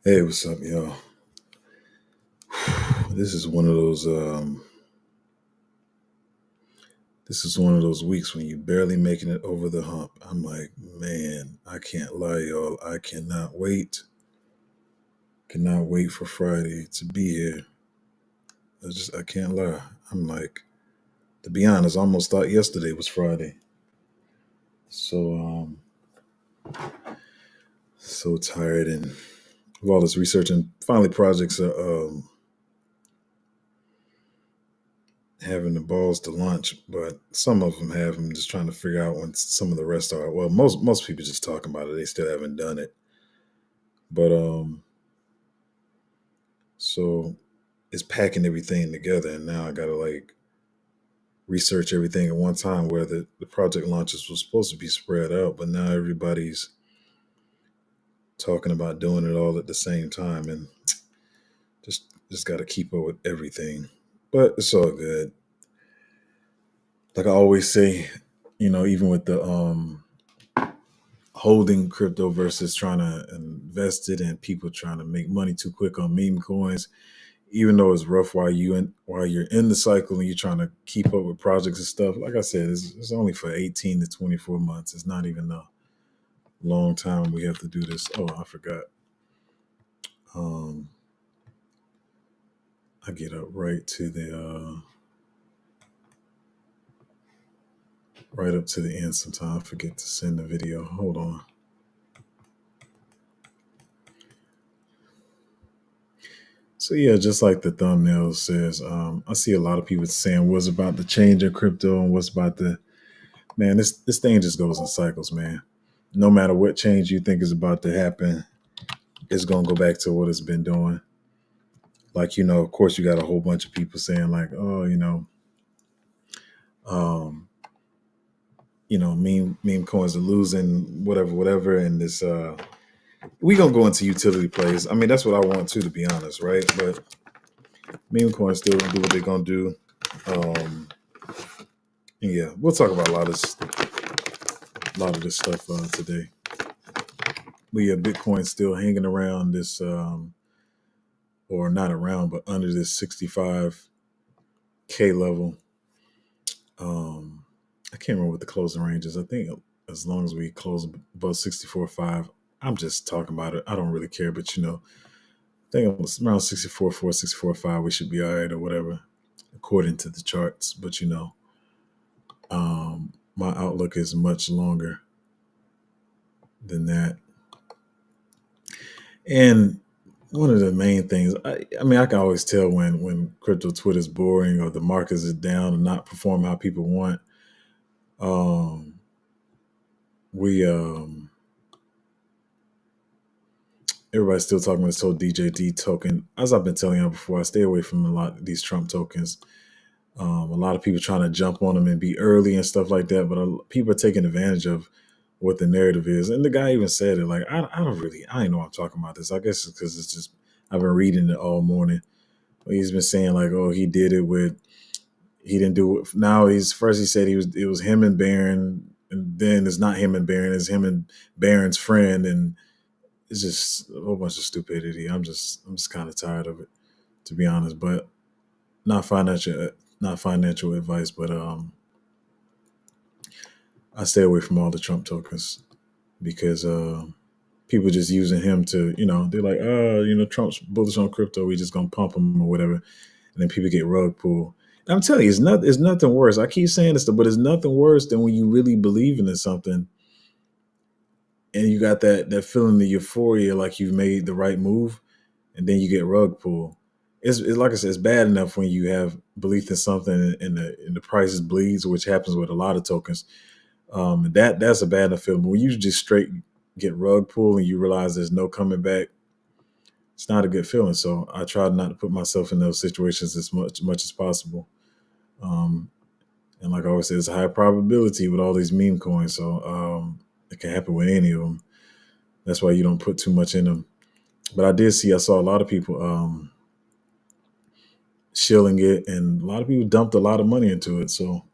Hey, what's up, y'all? This is one of those. This is one of those weeks when you barely making it over the hump. I'm like, man, I can't lie, y'all. I cannot wait. Cannot wait for Friday to be here. I can't lie. I'm like, to be honest, I almost thought yesterday was Friday. So so tired and of all this research and finally projects are having the balls to launch, but some of them have. I'm just trying to figure out when some of the rest are. Well, most people just talking about it. They still haven't done it, but so it's packing everything together, and now I gotta like research everything at one time. Where the project launches was supposed to be spread out, but now everybody's talking about doing it all at the same time, and just got to keep up with everything. But it's all good. Like I always say, even with the holding crypto versus trying to invest it and people trying to make money too quick on meme coins, even though it's rough while you're in the cycle and you're trying to keep up with projects and stuff. Like I said, it's only for 18 to 24 months. It's not even a long time we have to do this. Oh, I forgot. um I get up right up to the end. Sometimes I forget to send the video. Hold on. So yeah, just like the thumbnail says, I see a lot of people saying what's about to change in crypto and what's about to. Man, this thing just goes in cycles, man. No matter what change you think is about to happen, it's gonna go back to what it's been doing. Like, of course you got a whole bunch of people saying like, oh, um, meme coins are losing, whatever, and this we gonna go into utility plays. I mean, that's what I want to be honest, right? But meme coins still gonna do what they're gonna do. Um, yeah, we'll talk about a lot of this stuff today. But yeah, Bitcoin's still hanging around this, or not around, but under this 65K level. I can't remember what the closing range is. I think as long as we close above 64.5, I'm just talking about it. I don't really care, but I think it was around 64.4, 64.5, we should be all right or whatever, according to the charts. But my outlook is much longer than that. And one of the main things, I mean, I can always tell when crypto Twitter is boring or the markets is down and not perform how people want. Um, we Everybody's still talking about this whole DJD token. As I've been telling you before, I stay away from a lot of these Trump tokens. A lot of people trying to jump on them and be early and stuff like that, but people are taking advantage of what the narrative is. And the guy even said it like, I ain't know I'm talking about this. I guess it's because it's just I've been reading it all morning. But he's been saying like, oh, he didn't do it. Now he said it was him and Barron, and then it's not him and Barron, it's him and Barron's friend, and it's just a whole bunch of stupidity. I'm just kind of tired of it, to be honest. But not financial advice, but I stay away from all the Trump tokens because people just using him to, they're like, Trump's bullish on crypto, we just gonna pump him or whatever, and then people get rug pulled. And I'm telling you, it's nothing worse. I keep saying this, but it's nothing worse than when you really believing in something and you got that feeling of euphoria, like you've made the right move, and then you get rug pulled. It's like I said, it's bad enough when you have belief in something and the prices bleeds, which happens with a lot of tokens. That's a bad enough feeling. But when you just straight get rug pulled and you realize there's no coming back, it's not a good feeling. So I try not to put myself in those situations as much as possible. Um, and like I always say, it's a high probability with all these meme coins. So it can happen with any of them. That's why you don't put too much in them. But I saw a lot of people shilling it, and a lot of people dumped a lot of money into it. So,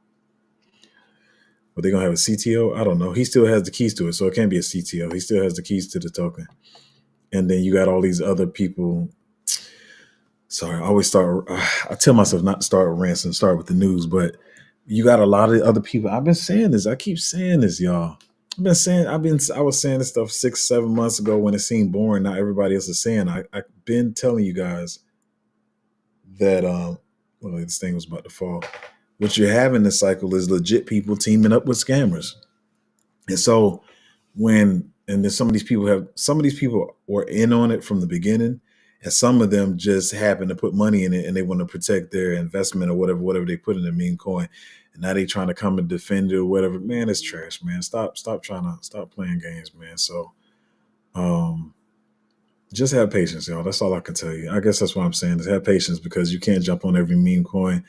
but they're gonna have a CTO? I don't know. He still has the keys to it, so it can't be a CTO. He still has the keys to the token. and then you got all these other people. Sorry, I always start. I tell myself not to start with rants and start with the news, but you got a lot of other people. I've been saying this. I keep saying this, y'all. I was saying this stuff 6, 7 months ago when it seemed boring. Now everybody else is saying. I've been telling you guys that well, this thing was about to fall. What you have in this cycle is legit people teaming up with scammers. And so and then some of these people were in on it from the beginning, and some of them just happen to put money in it and they want to protect their investment or whatever they put in the meme coin. And now they trying to come and defend it or whatever. Man, it's trash, man. Stop playing games, man. So um just have patience, y'all. That's all I can tell you. I guess that's what I'm saying is have patience because you can't jump on every meme coin.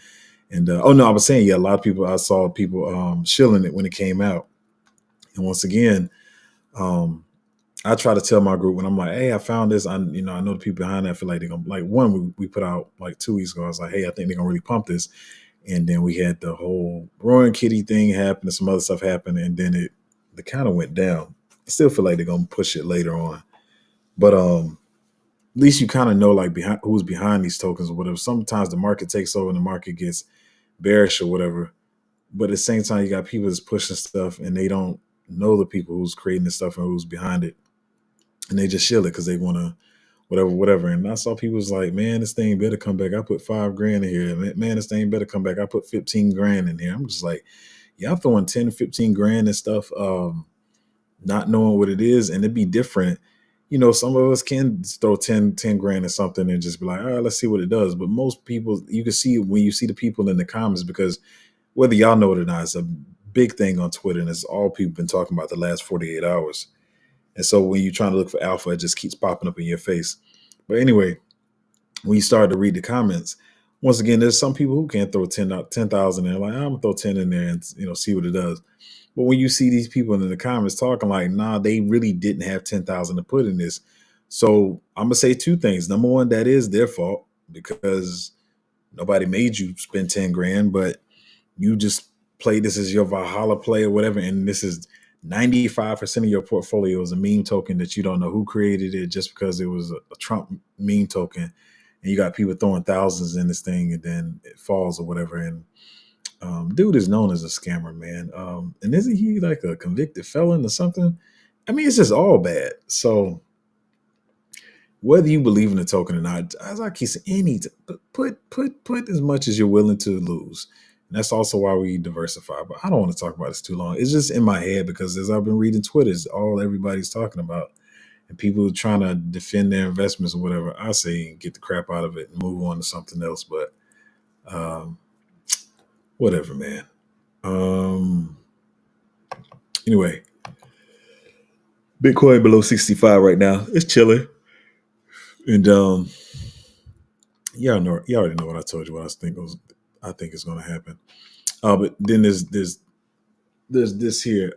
And oh no, I was saying, yeah, a lot of people I saw people shilling it when it came out. And once again, um, I try to tell my group when I'm like, hey, I found this. I know the people behind that. I feel like they're gonna like one we put out like 2 weeks ago. I was like, hey, I think they're gonna really pump this. And then we had the whole Roaring Kitty thing happen and some other stuff happened, and then it kind of went down. I still feel like they're gonna push it later on. But at least you kind of know like behind who's behind these tokens or whatever. Sometimes the market takes over and the market gets bearish or whatever. But at the same time, you got people that's pushing stuff and they don't know the people who's creating the stuff and who's behind it, and they just shill it because they want to whatever. And I saw people was like, man, this thing better come back. I put 5 grand in here. Man, this thing better come back. I put 15 grand in here. I'm just like, yeah, I'm throwing 10 to 15 grand and stuff, not knowing what it is, and it'd be different. Some of us can throw 10 grand or something and just be like, all right, let's see what it does. But most people, you can see when you see the people in the comments, because whether y'all know it or not, it's a big thing on Twitter, and it's all people been talking about the last 48 hours. And so when you're trying to look for alpha, it just keeps popping up in your face. But anyway, when you start to read the comments, once again, there's some people who can't throw 10,000 in. Like, I'm gonna throw 10 in there and see what it does. But when you see these people in the comments talking like, nah, they really didn't have 10,000 to put in this. So I'm gonna say two things. Number one, that is their fault because nobody made you spend 10 grand, but you just play this as your Valhalla play or whatever, and this is 95% of your portfolio is a meme token that you don't know who created it just because it was a Trump meme token, and you got people throwing thousands in this thing and then it falls or whatever. And dude is known as a scammer, man. And isn't he like a convicted felon or something? I mean, it's just all bad. So whether you believe in the token or not, as I keep saying, put as much as you're willing to lose. And that's also why we diversify. But I don't want to talk about this too long. It's just in my head because as I've been reading Twitter, it's all everybody's talking about. And people trying to defend their investments or whatever. I say get the crap out of it and move on to something else. But um, whatever, man. Um, anyway, Bitcoin below 65 right now. It's chilling. And you already know what I told you. I think is going to happen. But then there's this here.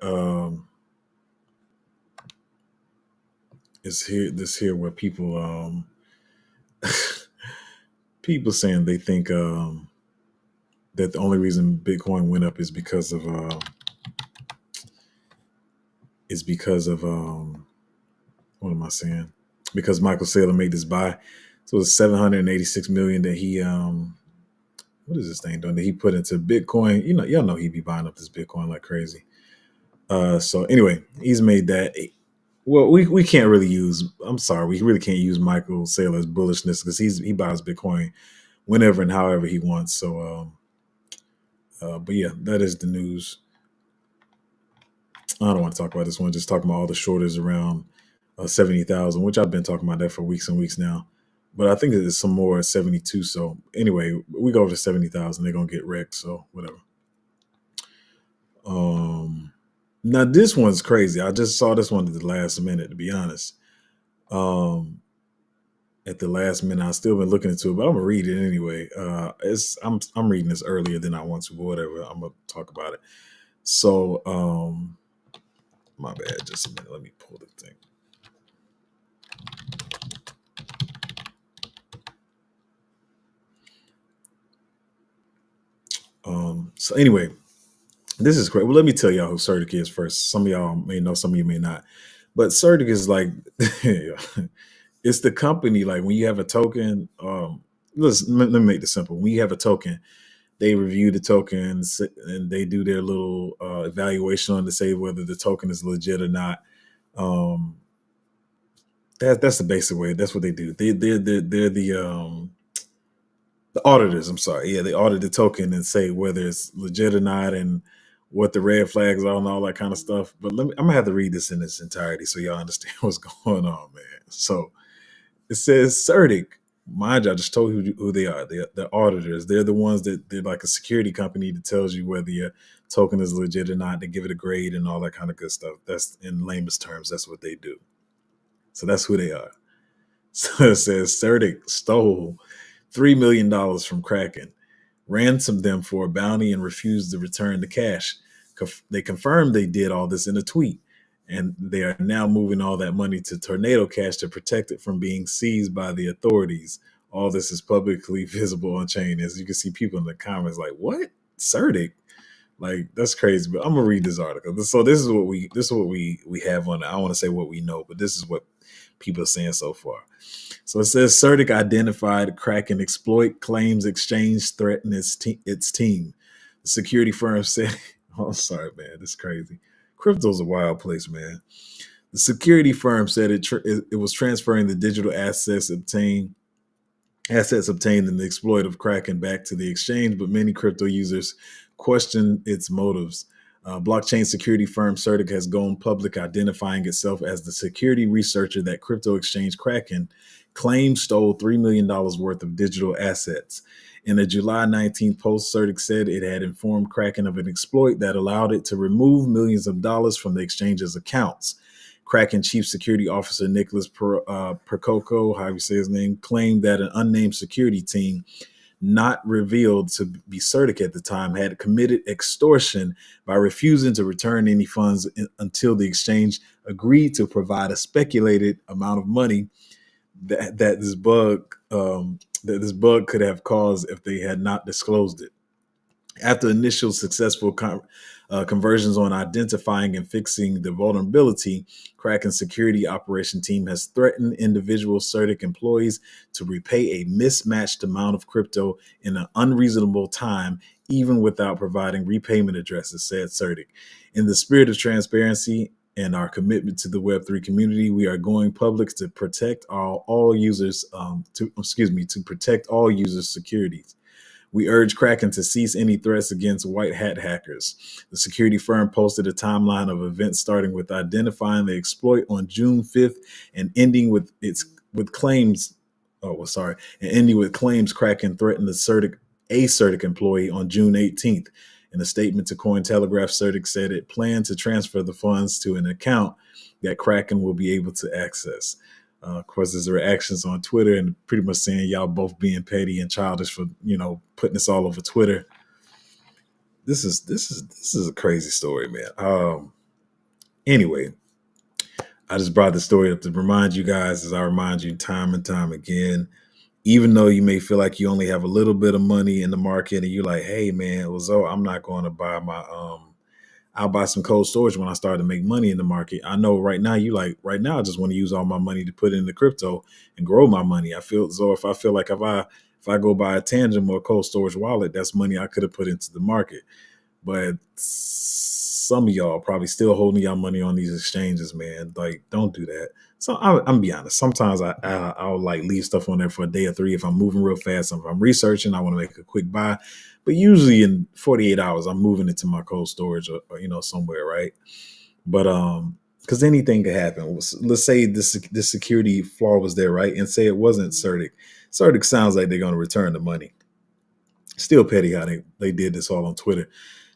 Is here this here where people people saying they think that the only reason Bitcoin went up is because of what am I saying? Because Michael Saylor made this buy. So it's 786 million that he what is this thing doing that he put into Bitcoin? Y'all know he'd be buying up this Bitcoin like crazy. So anyway, he's made that. Well, we can't really use. I'm sorry, we really can't use Michael Saylor's bullishness because he buys Bitcoin whenever and however he wants. So, but yeah, that is the news. I don't want to talk about this one. Just talking about all the shorters around 70,000, which I've been talking about that for weeks and weeks now. But I think there's some more at 72. So anyway, we go over to 70,000, they're gonna get wrecked. So whatever. Now this one's crazy. I just saw this one at the last minute, to be honest. At the last minute, I've still been looking into it, but I'm gonna read it anyway. I'm reading this earlier than I want to, but whatever. I'm gonna talk about it. So my bad, just a minute. Let me pull the thing. So anyway, this is great. Well, let me tell y'all who Certic is first. Some of y'all may know, some of you may not. But Certic is like it's the company. Like when you have a token, let me make this simple. When you have a token, they review the tokens and they do their little evaluation on to say whether the token is legit or not. Um, that's the basic way. That's what they do. They're the auditors. I'm sorry. Yeah, they audit the token and say whether it's legit or not and what the red flags are and all that kind of stuff. But I'm gonna have to read this in its entirety so y'all understand what's going on, man. So it says Certic. Mind you, I just told you who they are. They're auditors. They're the ones they're like a security company that tells you whether your token is legit or not. They give it a grade and all that kind of good stuff. That's in lamest terms. That's what they do. So that's who they are. So it says Certic stole $3 million from Kraken, ransomed them for a bounty, and refused to return the cash. They confirmed they did all this in a tweet, and they are now moving all that money to Tornado Cash to protect it from being seized by the authorities. All this is publicly visible on chain. As you can see, people in the comments like, "What, Certic?" Like that's crazy. But I'm gonna read this article. So this is what we have on it. I want to say what we know, but this is what people are saying so far. So it says Certic identified Kraken exploit, claims exchange threaten its team. The security firm said, "Oh, sorry, man, this is crazy. Crypto's a wild place, man." The security firm said it was transferring the digital assets obtained in the exploit of Kraken back to the exchange, but many crypto users question its motives. Blockchain security firm Certic has gone public, identifying itself as the security researcher that crypto exchange Kraken claims stole $3 million worth of digital assets. In a July 19th post, Certic said it had informed Kraken of an exploit that allowed it to remove millions of dollars from the exchange's accounts. Kraken Chief Security Officer Nicholas Percoco, however you say his name, claimed that an unnamed security team, not revealed to be Certic at the time, had committed extortion by refusing to return any funds until the exchange agreed to provide a speculated amount of money that this bug could have caused if they had not disclosed it. After initial successful conversions on identifying and fixing the vulnerability, Kraken security operation team has threatened individual Certic employees to repay a mismatched amount of crypto in an unreasonable time, even without providing repayment addresses, said Certic. In the spirit of transparency and our commitment to the Web3 community, we are going public to protect all users. To protect all users' securities. We urge Kraken to cease any threats against white hat hackers. The security firm posted a timeline of events starting with identifying the exploit on June 5th and ending with claims. Oh, well, sorry, and ending with claims Kraken threatened a Certic employee on June 18th. In a statement to Cointelegraph, Certic said it planned to transfer the funds to an account that Kraken will be able to access. Of course, there's reactions on Twitter and pretty much saying y'all both being petty and childish for putting this all over Twitter. This is a crazy story, man. Anyway, I just brought the story up to remind you guys, as I remind you time and time again. Even though you may feel like you only have a little bit of money in the market, and you're like, "Hey, man, well, so I'm not going to buy my I'll buy some cold storage when I start to make money in the market." I know right now right now I just want to use all my money to put into crypto and grow my money. I feel so if I feel like if I go buy a Tangent or a cold storage wallet, that's money I could have put into the market. But some of y'all probably still holding y'all money on these exchanges, man. Like, don't do that. So I'm gonna be honest. Sometimes I'll like leave stuff on there for a day or three if I'm moving real fast. If I'm researching, I want to make a quick buy. But usually in 48 hours, I'm moving it to my cold storage or somewhere, right? But because anything could happen. Let's say this security flaw was there, right? And say it wasn't Certic. Certic sounds like they're gonna return the money. Still petty how they did this all on Twitter.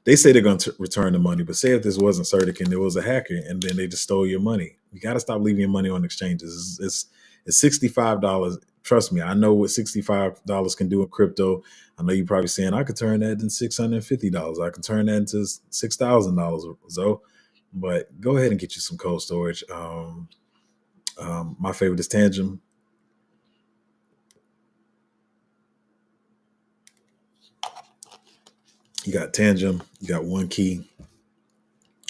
They say they're going to return the money, but say if this wasn't Certic and there was a hacker and then they just stole your money, you got to stop leaving your money on exchanges. It's $65. Trust me, I know what $65 can do in crypto. I know you're probably saying I could turn that into $650. I can turn that into $6,000 or so. But go ahead and get you some cold storage. My favorite is Tangent. You got Tangent. You got One Key.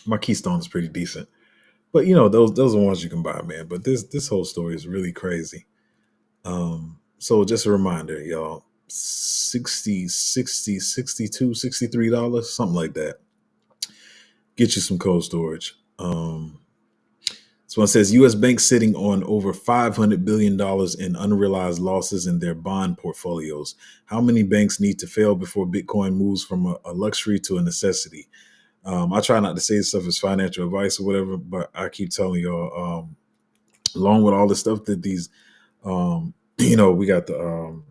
My Keystone is pretty decent. But those are ones you can buy, man. But this whole story is really crazy. So just a reminder, y'all, 62, 63 dollars, something like that. Get you some cold storage. So it says U.S. banks sitting on over $500 billion in unrealized losses in their bond portfolios. How many banks need to fail before Bitcoin moves from a luxury to a necessity? I try not to say this stuff as financial advice or whatever, but I keep telling y'all, along with all the stuff that these, we got the,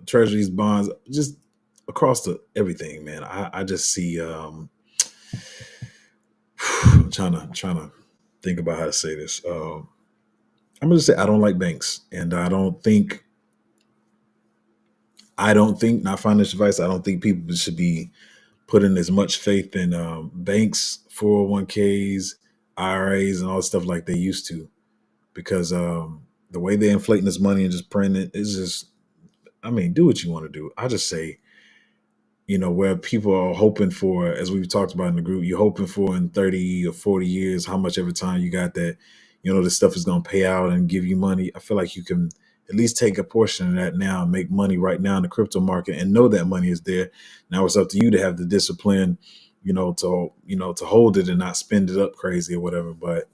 treasuries, bonds, just across the everything, man. I just see, I'm trying to think about how to say this. I'm gonna say I don't like banks, and I don't think not financial advice. I don't think people should be putting as much faith in banks, 401ks, IRAs, and all this stuff like they used to, because the way they're inflating this money and just printing it is just. I mean, do what you want to do. I just say, where people are hoping for, as we've talked about in the group, you're hoping for in 30 or 40 years, how much every time you got that, this stuff is going to pay out and give you money. I feel like you can at least take a portion of that now and make money right now in the crypto market and know that money is there. Now it's up to you to have the discipline, to hold it and not spend it up crazy or whatever. But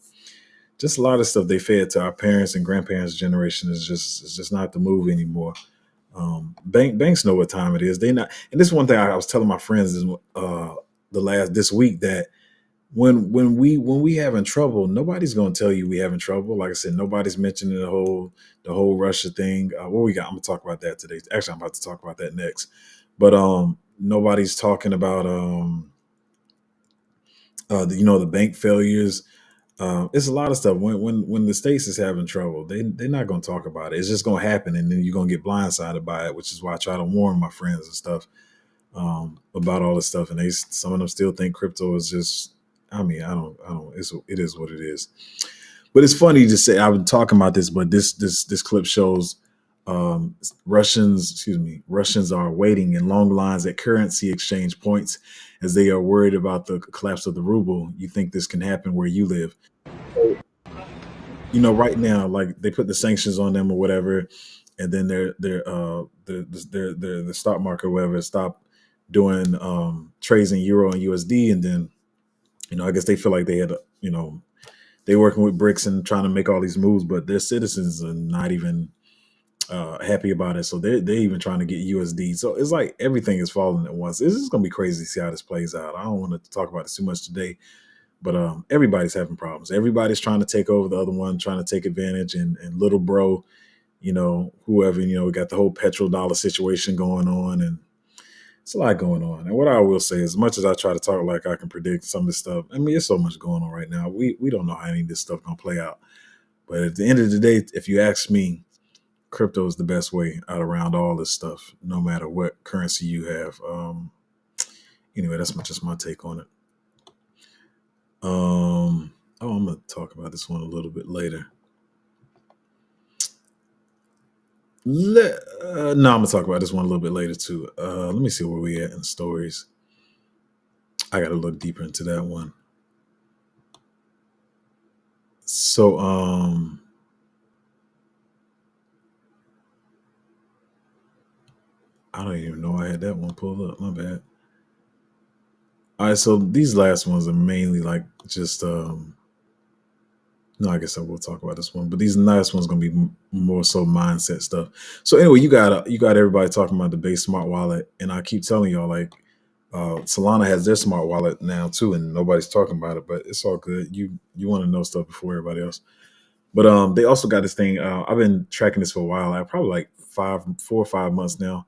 just a lot of stuff they fed to our parents and grandparents' generation is just not the move anymore. Banks know what time it is. They not, and this is one thing I was telling my friends is this week, that when we having trouble, nobody's gonna tell you we having trouble. Like I said, nobody's mentioning the whole Russia thing. What we got? I'm gonna talk about that today. Actually, I'm about to talk about that next. But nobody's talking about the bank failures. It's a lot of stuff. When the states is having trouble, they're not going to talk about it. It's just going to happen, and then you're going to get blindsided by it. Which is why I try to warn my friends and stuff about all this stuff. And some of them still think crypto is just. I mean, I don't. It is what it is. But it's funny to say. I've been talking about this, but this clip shows Russians are waiting in long lines at currency exchange points as they are worried about the collapse of the ruble. You think this can happen where you live? So, right now, like they put the sanctions on them or whatever, and then the stock market or whatever stop doing trades in euro and USD, and then I guess they feel like they had they working with BRICS and trying to make all these moves, but their citizens are not even happy about it. So they're even trying to get USD. So it's like everything is falling at once. This is gonna be crazy to see how this plays out. I don't want to talk about it too much today, but everybody's having problems. Everybody's trying to take over the other one, trying to take advantage, and little bro, whoever, we got the whole petrodollar situation going on, and it's a lot going on. And what I will say, as much as I try to talk like I can predict some of this stuff, I mean, there's so much going on right now. We don't know how any of this stuff gonna play out. But at the end of the day, if you ask me, crypto is the best way out around all this stuff, no matter what currency you have. Anyway, that's just my take on it. I'm gonna talk about this one a little bit later. No, I'm gonna talk about this one a little bit later too. Let me see where we at in stories. I gotta look deeper into that one. So I don't even know I had that one pulled up. My bad. All right, so these last ones are mainly like just no, I guess I will talk about this one, but these last ones gonna be more so mindset stuff. So anyway, you got everybody talking about the base smart wallet, and I keep telling y'all, like Solana has their smart wallet now too, and nobody's talking about it, but it's all good. You want to know stuff before everybody else. But they also got this thing. I've been tracking this for a while. I probably like 4 or 5 months now.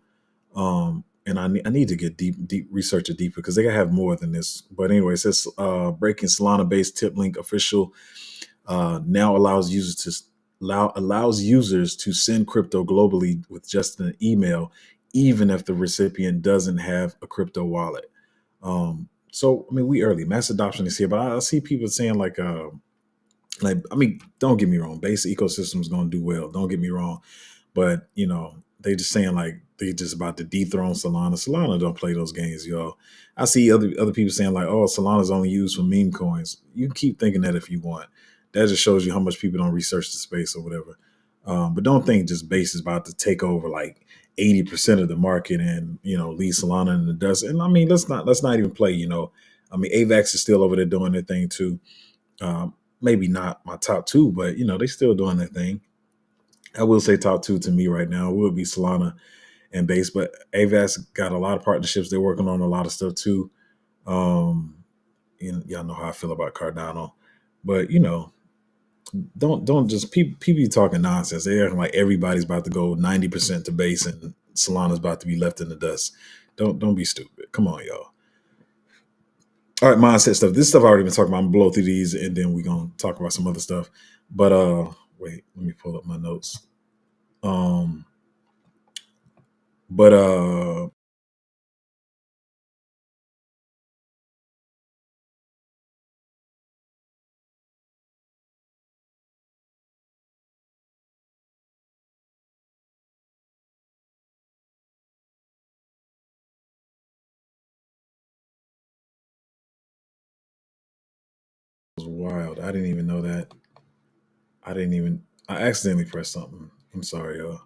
And I need to get deep research it deeper because they gotta have more than this. But anyway, it says breaking Solana based tip link official now allows users to send crypto globally with just an email, even if the recipient doesn't have a crypto wallet. So I mean, we early mass adoption is here, but I see people saying like I mean, don't get me wrong, base ecosystem is going to do well. Don't get me wrong, but they just saying like they just about to dethrone Solana. Solana don't play those games, y'all. I see other people saying like, oh, Solana's only used for meme coins. You can keep thinking that if you want. That just shows you how much people don't research the space or whatever. But don't think just Base is about to take over like 80% of the market and leave Solana in the dust. And I mean, let's not even play. I mean, AVAX is still over there doing their thing too. Maybe not my top two, but they still doing their thing. I will say top two to me right now would be Solana and Base, but AVAX got a lot of partnerships. They're working on a lot of stuff too. Um, y'all know how I feel about Cardano, but don't just people be talking nonsense. They're acting like everybody's about to go 90% to Base and Solana's about to be left in the dust. Don't be stupid. Come on, y'all. All right, mindset stuff. This stuff I already been talking about. I'm gonna blow through these and then we're gonna talk about some other stuff. But wait, let me pull up my notes. Um but it was wild. I didn't even know that. I accidentally pressed something. I'm sorry, y'all.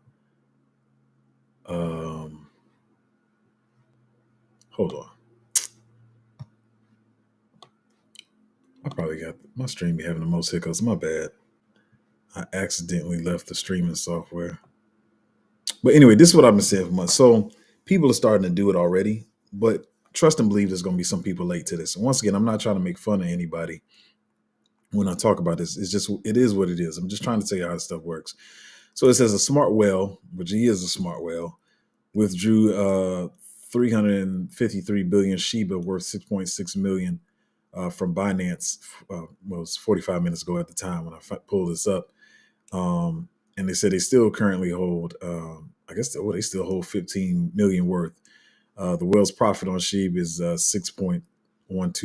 Um Hold on. I probably got my stream be having the most hiccups. My bad. I accidentally left the streaming software. But anyway, this is what I've been saying for months. So people are starting to do it already, but trust and believe there's going to be some people late to this. And once again, I'm not trying to make fun of anybody when I talk about this. It's just, it is what it is. I'm just trying to tell you how this stuff works. So it says a smart whale, which he is a smart whale, withdrew 353 billion Shiba worth 6.6 million from Binance. Well, it was 45 minutes ago at the time when I pulled this up. And they said they still currently hold, I guess they still hold 15 million worth. The whale's profit on Sheeb is 6.12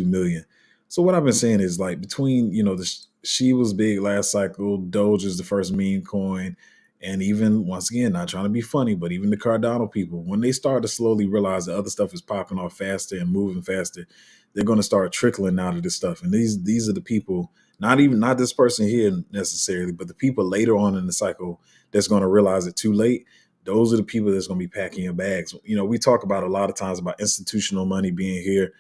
million. So what I've been saying is like between the Sheeb was big last cycle, Doge is the first meme coin, and even once again, not trying to be funny, but even the Cardano people, when they start to slowly realize that other stuff is popping off faster and moving faster, they're going to start trickling out of this stuff. And these are the people, not this person here necessarily, but the people later on in the cycle that's going to realize it too late. Those are the people that's going to be packing your bags. We talk about a lot of times about institutional money being here,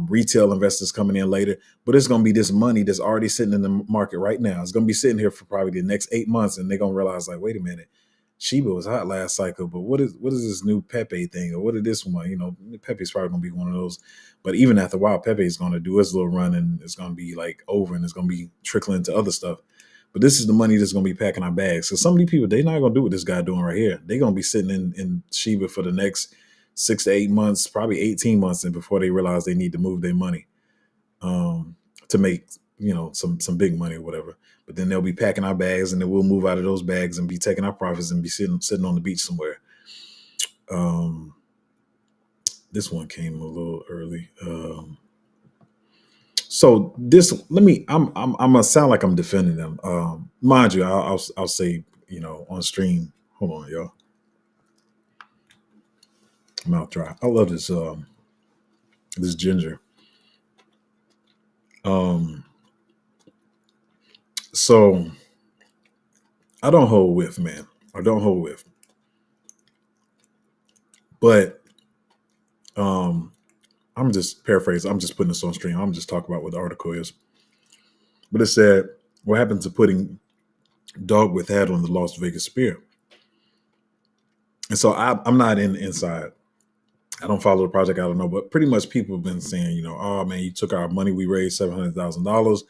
retail investors coming in later, but it's going to be this money that's already sitting in the market right now. It's going to be sitting here for probably the next 8 months, and they're going to realize like, wait a minute, Shiba was hot last cycle, but what is this new Pepe thing, or what is this one? Pepe's probably going to be one of those. But even after a while, Pepe is going to do his little run, and it's going to be like over, and it's going to be trickling into other stuff. But this is the money that's going to be packing our bags. So some of these people, they're not going to do what this guy doing right here. They're going to be sitting in Shiba for the next 6 to 8 months, probably 18 months, and before they realize they need to move their money to make some big money or whatever. But then they'll be packing our bags, and then we'll move out of those bags and be taking our profits and be sitting on the beach somewhere. This one came a little early. So this, I'm gonna sound like I'm defending them. Mind you, I'll say, on stream. Hold on, y'all. Mouth dry. I love this ginger. So I don't hold with, man. I don't hold with. But I'm just paraphrasing. I'm just putting this on stream. I'm just talking about what the article is. But it said, what happened to putting dog with hat on the Las Vegas Spear? And so I'm not inside. I don't follow the project. I don't know, but pretty much people have been saying, oh man, you took our money. We raised $700,000.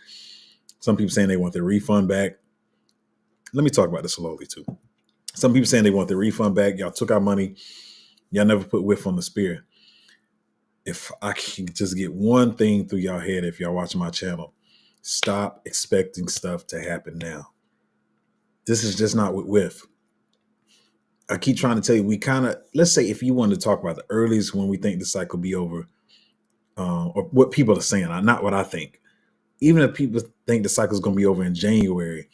Some people saying they want their refund back. Let me talk about this slowly too. Some people saying they want their refund back. Y'all took our money. Y'all never put whiff on the spear. If I can just get one thing through y'all head, if y'all watching my channel, stop expecting stuff to happen now. This is just not with whiff. I keep trying to tell you, let's say if you wanted to talk about the earliest when we think the cycle be over, or what people are saying, not what I think. Even if people think the cycle is going to be over in January,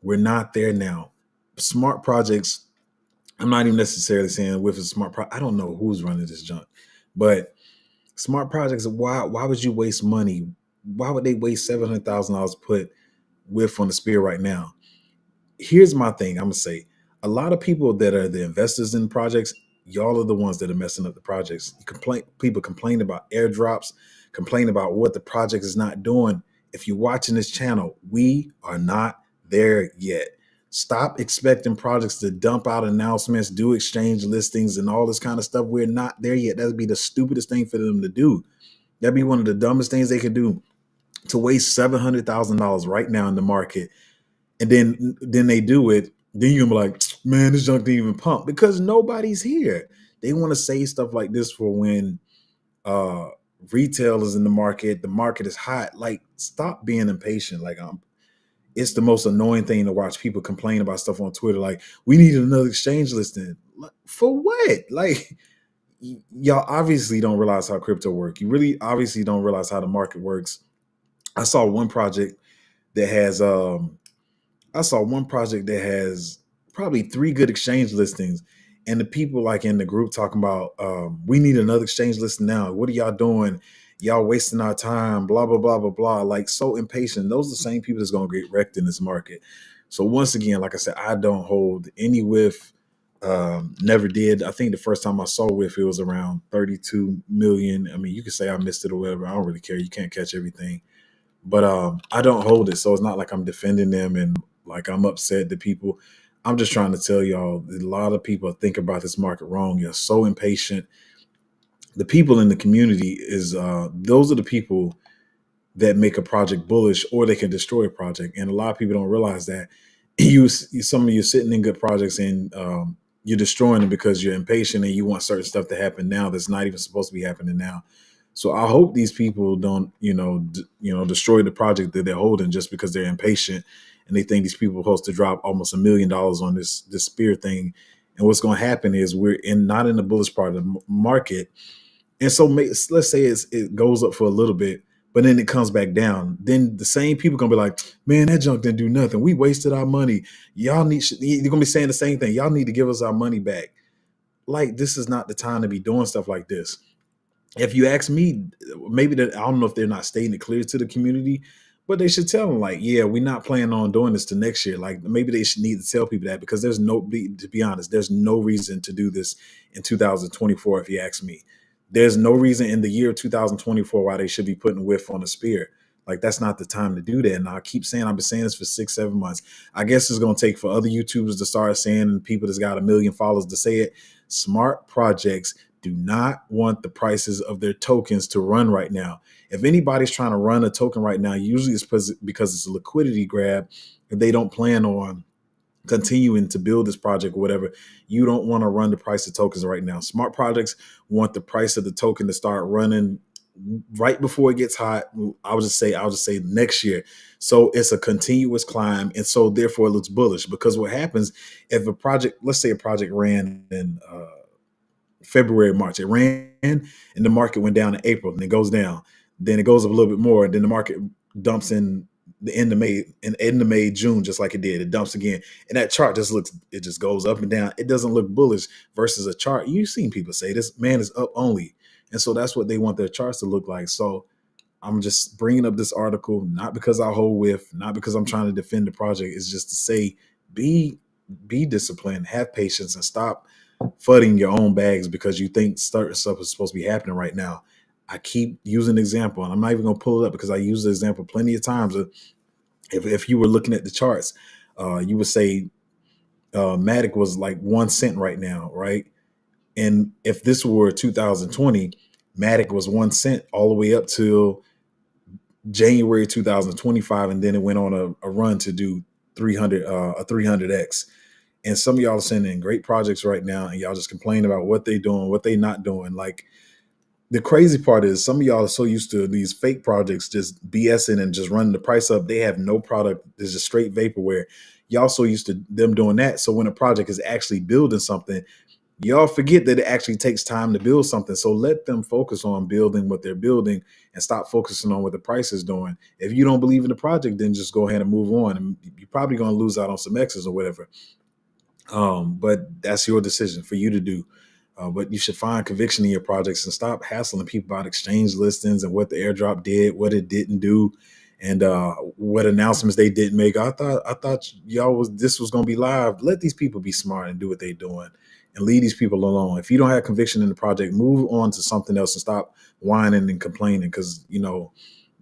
we're not there now. Smart projects I'm not even necessarily saying with a smart I don't know who's running this junk, but smart projects. Why would you waste money? Why would they waste $700,000 put with on the Spear right now? Here's my thing. I'm gonna say a lot of people that are the investors in projects, y'all are the ones that are messing up the projects. People complain about airdrops, complain about what the project is not doing. If you're watching this channel, we are not there yet. Stop expecting projects to dump out announcements, do exchange listings, and all this kind of stuff. We're not there yet. That'd be the stupidest thing for them to do. That'd be one of the dumbest things they could do, to waste $700,000 right now in the market, and then they do it. Then you're gonna be like, man, this junk didn't even pump, because nobody's here. They want to say stuff like this for when uh retail is in the market is hot. Like, stop being impatient. Like, it's the most annoying thing to watch people complain about stuff on Twitter. Like, we needed another exchange listing. For what? Like, y'all obviously don't realize how crypto works. You really obviously don't realize how the market works. I saw one project that has probably 3 good exchange listings, and the people like in the group talking about, we need another exchange listing now. What are y'all doing? Y'all wasting our time, blah, blah, blah, blah, blah. Like, so impatient. Those are the same people that's gonna get wrecked in this market. So once again, like I said, I don't hold any with, never did. I think the first time I saw with it was around 32 million. I mean, you could say I missed it or whatever. I don't really care. You can't catch everything. But I don't hold it, so it's not like I'm defending them and like I'm upset that people. I'm just trying to tell y'all that a lot of people think about this market wrong. You're so impatient. The people in the community is those are the people that make a project bullish, or they can destroy a project. And a lot of people don't realize that some of you sitting in good projects, and you're destroying them because you're impatient and you want certain stuff to happen now that's not even supposed to be happening now. So I hope these people don't, destroy the project that they're holding just because they're impatient and they think these people are supposed to drop almost $1 million on this Spear thing. And what's going to happen is we're not in the bullish part of the market, and so let's say it goes up for a little bit, but then it comes back down. Then the same people gonna be like, man, that junk didn't do nothing. We wasted our money. You're gonna be saying the same thing. Y'all need to give us our money back. Like, this is not the time to be doing stuff like this. If you ask me, maybe that, I don't know if they're not stating it clear to the community, but they should tell them, like, yeah, we're not planning on doing this to next year. Like, maybe they should need to tell people that, because to be honest, there's no reason to do this in 2024. If you ask me, there's no reason in the year 2024 why they should be putting whiff on a Spear. Like, that's not the time to do that. And I keep saying, I've been saying this for 6-7 months. I guess it's going to take for other YouTubers to start saying, and people that's got 1 million followers to say it. Smart projects do not want the prices of their tokens to run right now. If anybody's trying to run a token right now, usually it's because it's a liquidity grab and they don't plan on continuing to build this project or whatever. You don't want to run the price of tokens right now. Smart projects want the price of the token to start running right before it gets hot. I'll just say next year. So it's a continuous climb. And so therefore it looks bullish, because what happens if a project, let's say a project ran in February, March. It ran and the market went down in April, and it goes down. Then it goes up a little bit more. And then the market dumps in the end of May, June, just like it did. It dumps again. And that chart it just goes up and down. It doesn't look bullish versus a chart. You've seen people say this man is up only. And so that's what they want their charts to look like. So I'm just bringing up this article, not because I hold with, not because I'm trying to defend the project. It's just to say, be disciplined, have patience, and stop flooding your own bags because you think certain stuff is supposed to be happening right now. I keep using the example, and I'm not even going to pull it up because I use the example plenty of times. If you were looking at the charts, you would say Matic was like 1 cent right now, right? And if this were 2020, Matic was 1 cent all the way up till January 2025, and then it went on a run to do 300x. And some of y'all are sending in great projects right now, and y'all just complain about what they doing, what they not doing. Like, the crazy part is some of y'all are so used to these fake projects just BSing and just running the price up. They have no product. It's just straight vaporware. Y'all so used to them doing that. So when a project is actually building something, y'all forget that it actually takes time to build something. So let them focus on building what they're building and stop focusing on what the price is doing. If you don't believe in the project, then just go ahead and move on. And you're probably going to lose out on some X's or whatever. But that's your decision for you to do. But you should find conviction in your projects and stop hassling people about exchange listings and what the airdrop did, what it didn't do, and what announcements they didn't make. I thought y'all was this was gonna be live. Let these people be smart and do what they're doing, and leave these people alone. If you don't have conviction in the project, move on to something else and stop whining and complaining, because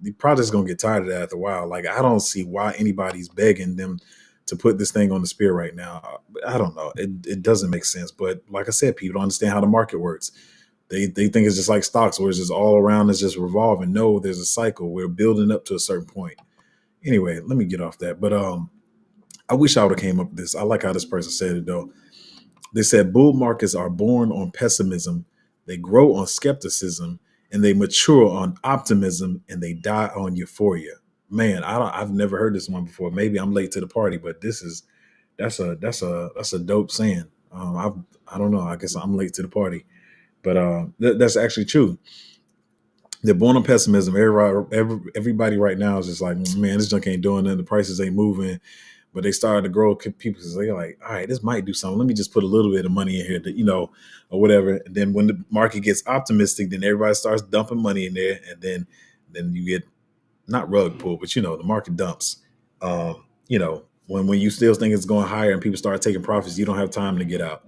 the project's gonna get tired of that after a while. Like, I don't see why anybody's begging them to put this thing on the spear right now. I don't know. It doesn't make sense. But like I said, people don't understand how the market works. They think it's just like stocks, where it's just all around, it's just revolving. No, there's a cycle. We're building up to a certain point. Anyway, let me get off that. But I wish I would have came up with this. I like how this person said it though. They said bull markets are born on pessimism, they grow on skepticism, and they mature on optimism, and they die on euphoria. Man, I've never heard this one before. Maybe I'm late to the party, but that's a dope saying. I don't know. I guess I'm late to the party, but that's actually true. They're born on pessimism. Everybody right now is just like, man, this junk ain't doing nothing. The prices ain't moving. But they started to grow people because they're like, all right, this might do something. Let me just put a little bit of money in here, or whatever. And then when the market gets optimistic, then everybody starts dumping money in there, and then you get not rug pull, but the market dumps. When you still think it's going higher and people start taking profits, you don't have time to get out.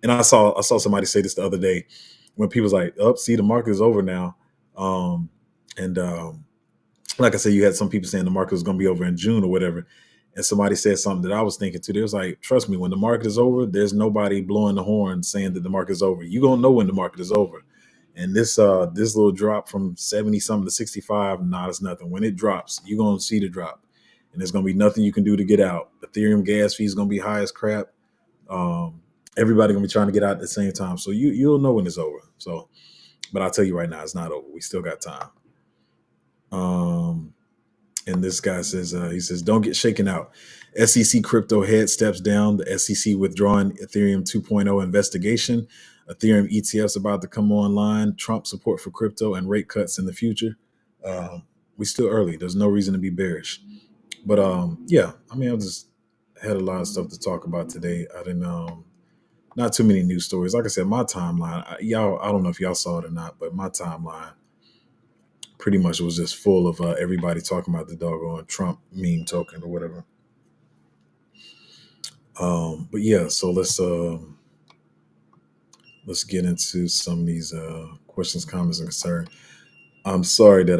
And I saw somebody say this the other day when people was like, "Up, see, the market is over now." Um, and like I said, you had some people saying the market was going to be over in June or whatever. And somebody said something that I was thinking too. They was like, trust me, when the market is over, there's nobody blowing the horn saying that the market is over. You gonna know when the market is over. And this little drop from 70 something to 65, nah, it's nothing. When it drops, you're gonna see the drop. And there's gonna be nothing you can do to get out. Ethereum gas fee is gonna be high as crap. Um, Everybody gonna be trying to get out at the same time. So you'll know when it's over. So, but I'll tell you right now, it's not over. We still got time. Um, and this guy says, he says, don't get shaken out. SEC crypto head steps down. The SEC withdrawing Ethereum 2.0 investigation. Ethereum ETFs about to come online. Trump support for crypto and rate cuts in the future. We still early. There's no reason to be bearish. But yeah, I mean, I just had a lot of stuff to talk about today. I didn't not too many news stories. Like I said, my timeline, y'all, I don't know if y'all saw it or not, but my timeline pretty much was just full of everybody talking about the doggone Trump meme token or whatever. But yeah, so let's get into some of these questions, comments, and concerns. I'm sorry that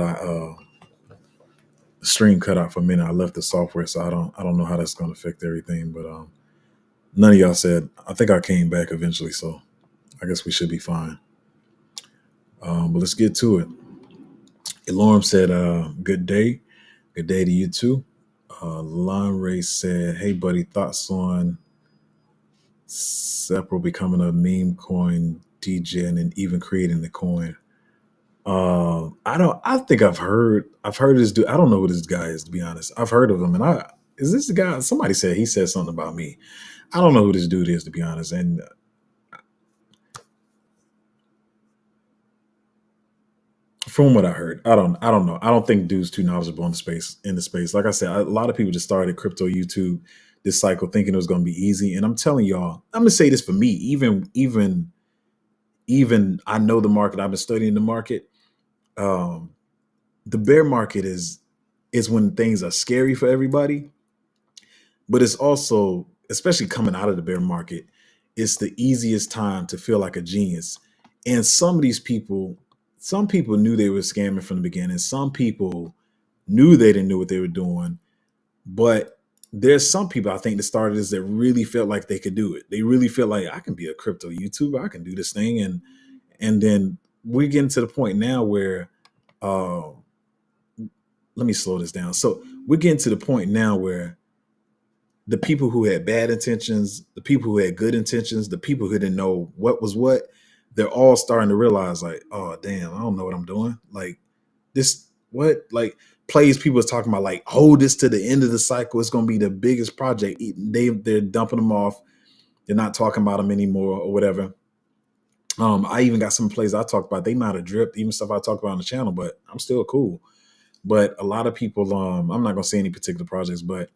the stream cut out for a minute. I left the software, so I don't know how that's going to affect everything. But none of y'all said. I think I came back eventually, so I guess we should be fine. But let's get to it. Elorum said, "Good day, good day to you too." Lon Ray said, "Hey buddy, thoughts on Sepro becoming a meme coin DJ and even creating the coin?" I don't. I think I've heard this dude. I don't know who this guy is, to be honest. I've heard of him, and is this the guy? Somebody said he said something about me. I don't know who this dude is, to be honest. And from what I heard, I don't know. I don't think dude's too knowledgeable in the space. Like I said, a lot of people just started crypto YouTube this cycle thinking it was going to be easy. And I'm telling y'all, I'm gonna say this for me. Even I know the market. I've been studying the market. Um, the bear market is when things are scary for everybody, but it's also, especially coming out of the bear market, it's the easiest time to feel like a genius. And some people knew they were scamming from the beginning. Some people knew they didn't know what they were doing. But there's some people, I think, that started this that really felt like they could do it. They really feel like, I can be a crypto YouTuber, I can do this thing. And then we're getting to the point now where uh let me slow this down. So we're getting to the point now where the people who had bad intentions, the people who had good intentions, the people who didn't know what was what, they're all starting to realize, like, oh damn, I don't know what I'm doing. Like, this, what, like, plays people is talking about, like, hold this to the end of the cycle. It's going to be the biggest project. They're dumping them off. They're not talking about them anymore or whatever. I even got some plays I talked about. They might have dripped, even stuff I talked about on the channel, but I'm still cool. But a lot of people, I'm not gonna say any particular projects, but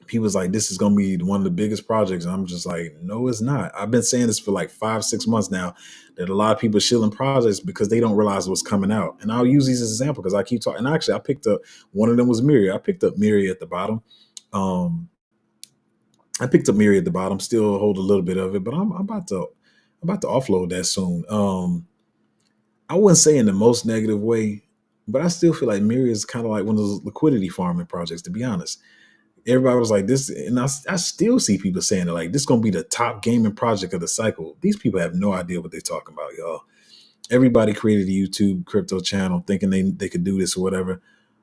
He was like, this is gonna be one of the biggest projects. And I'm just like, no, it's not. I've been saying this for like 5, 6 months now, that a lot of people are shilling projects because they don't realize what's coming out. And I'll use these as an example because I keep talking. And actually, I picked up one of them was Miri. I picked up Miri at the bottom. Um, I picked up Miri at the bottom. Still hold a little bit of it, but I'm about to offload that soon. I wouldn't say in the most negative way, but I still feel like Miri is kind of like one of those liquidity farming projects. To be honest, everybody was like this, and I still see people saying it like this is gonna be the top gaming project of the cycle. These people have no idea what they're talking about, y'all. Everybody created a YouTube crypto channel thinking they could do this or whatever,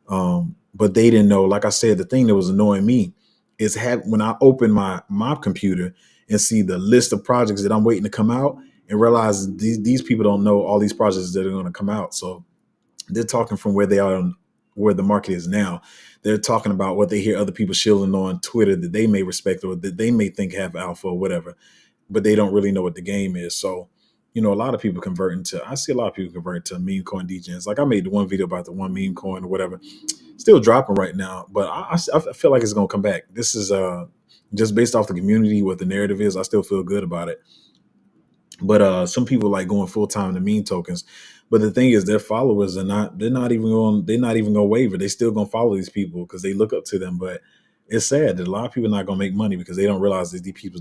but they didn't know. Like I said, the thing that was annoying me is when I open my computer and see the list of projects that I'm waiting to come out, and realize these people don't know all these projects that are going to come out. So they're talking from where they are on where the market is now. They're talking about what they hear other people shilling on Twitter that they may respect or that they may think have alpha or whatever, but they don't really know what the game is. So, a lot of people I see a lot of people converting to meme coin degens. Like I made the one video about the one meme coin or whatever, still dropping right now, but I feel like it's going to come back. This is just based off the community, what the narrative is. I still feel good about it. But some people like going full time to meme tokens. But the thing is, their followers they're not even gonna waver. They still gonna follow these people because they look up to them. But it's sad that a lot of people are not gonna make money because they don't realize that these people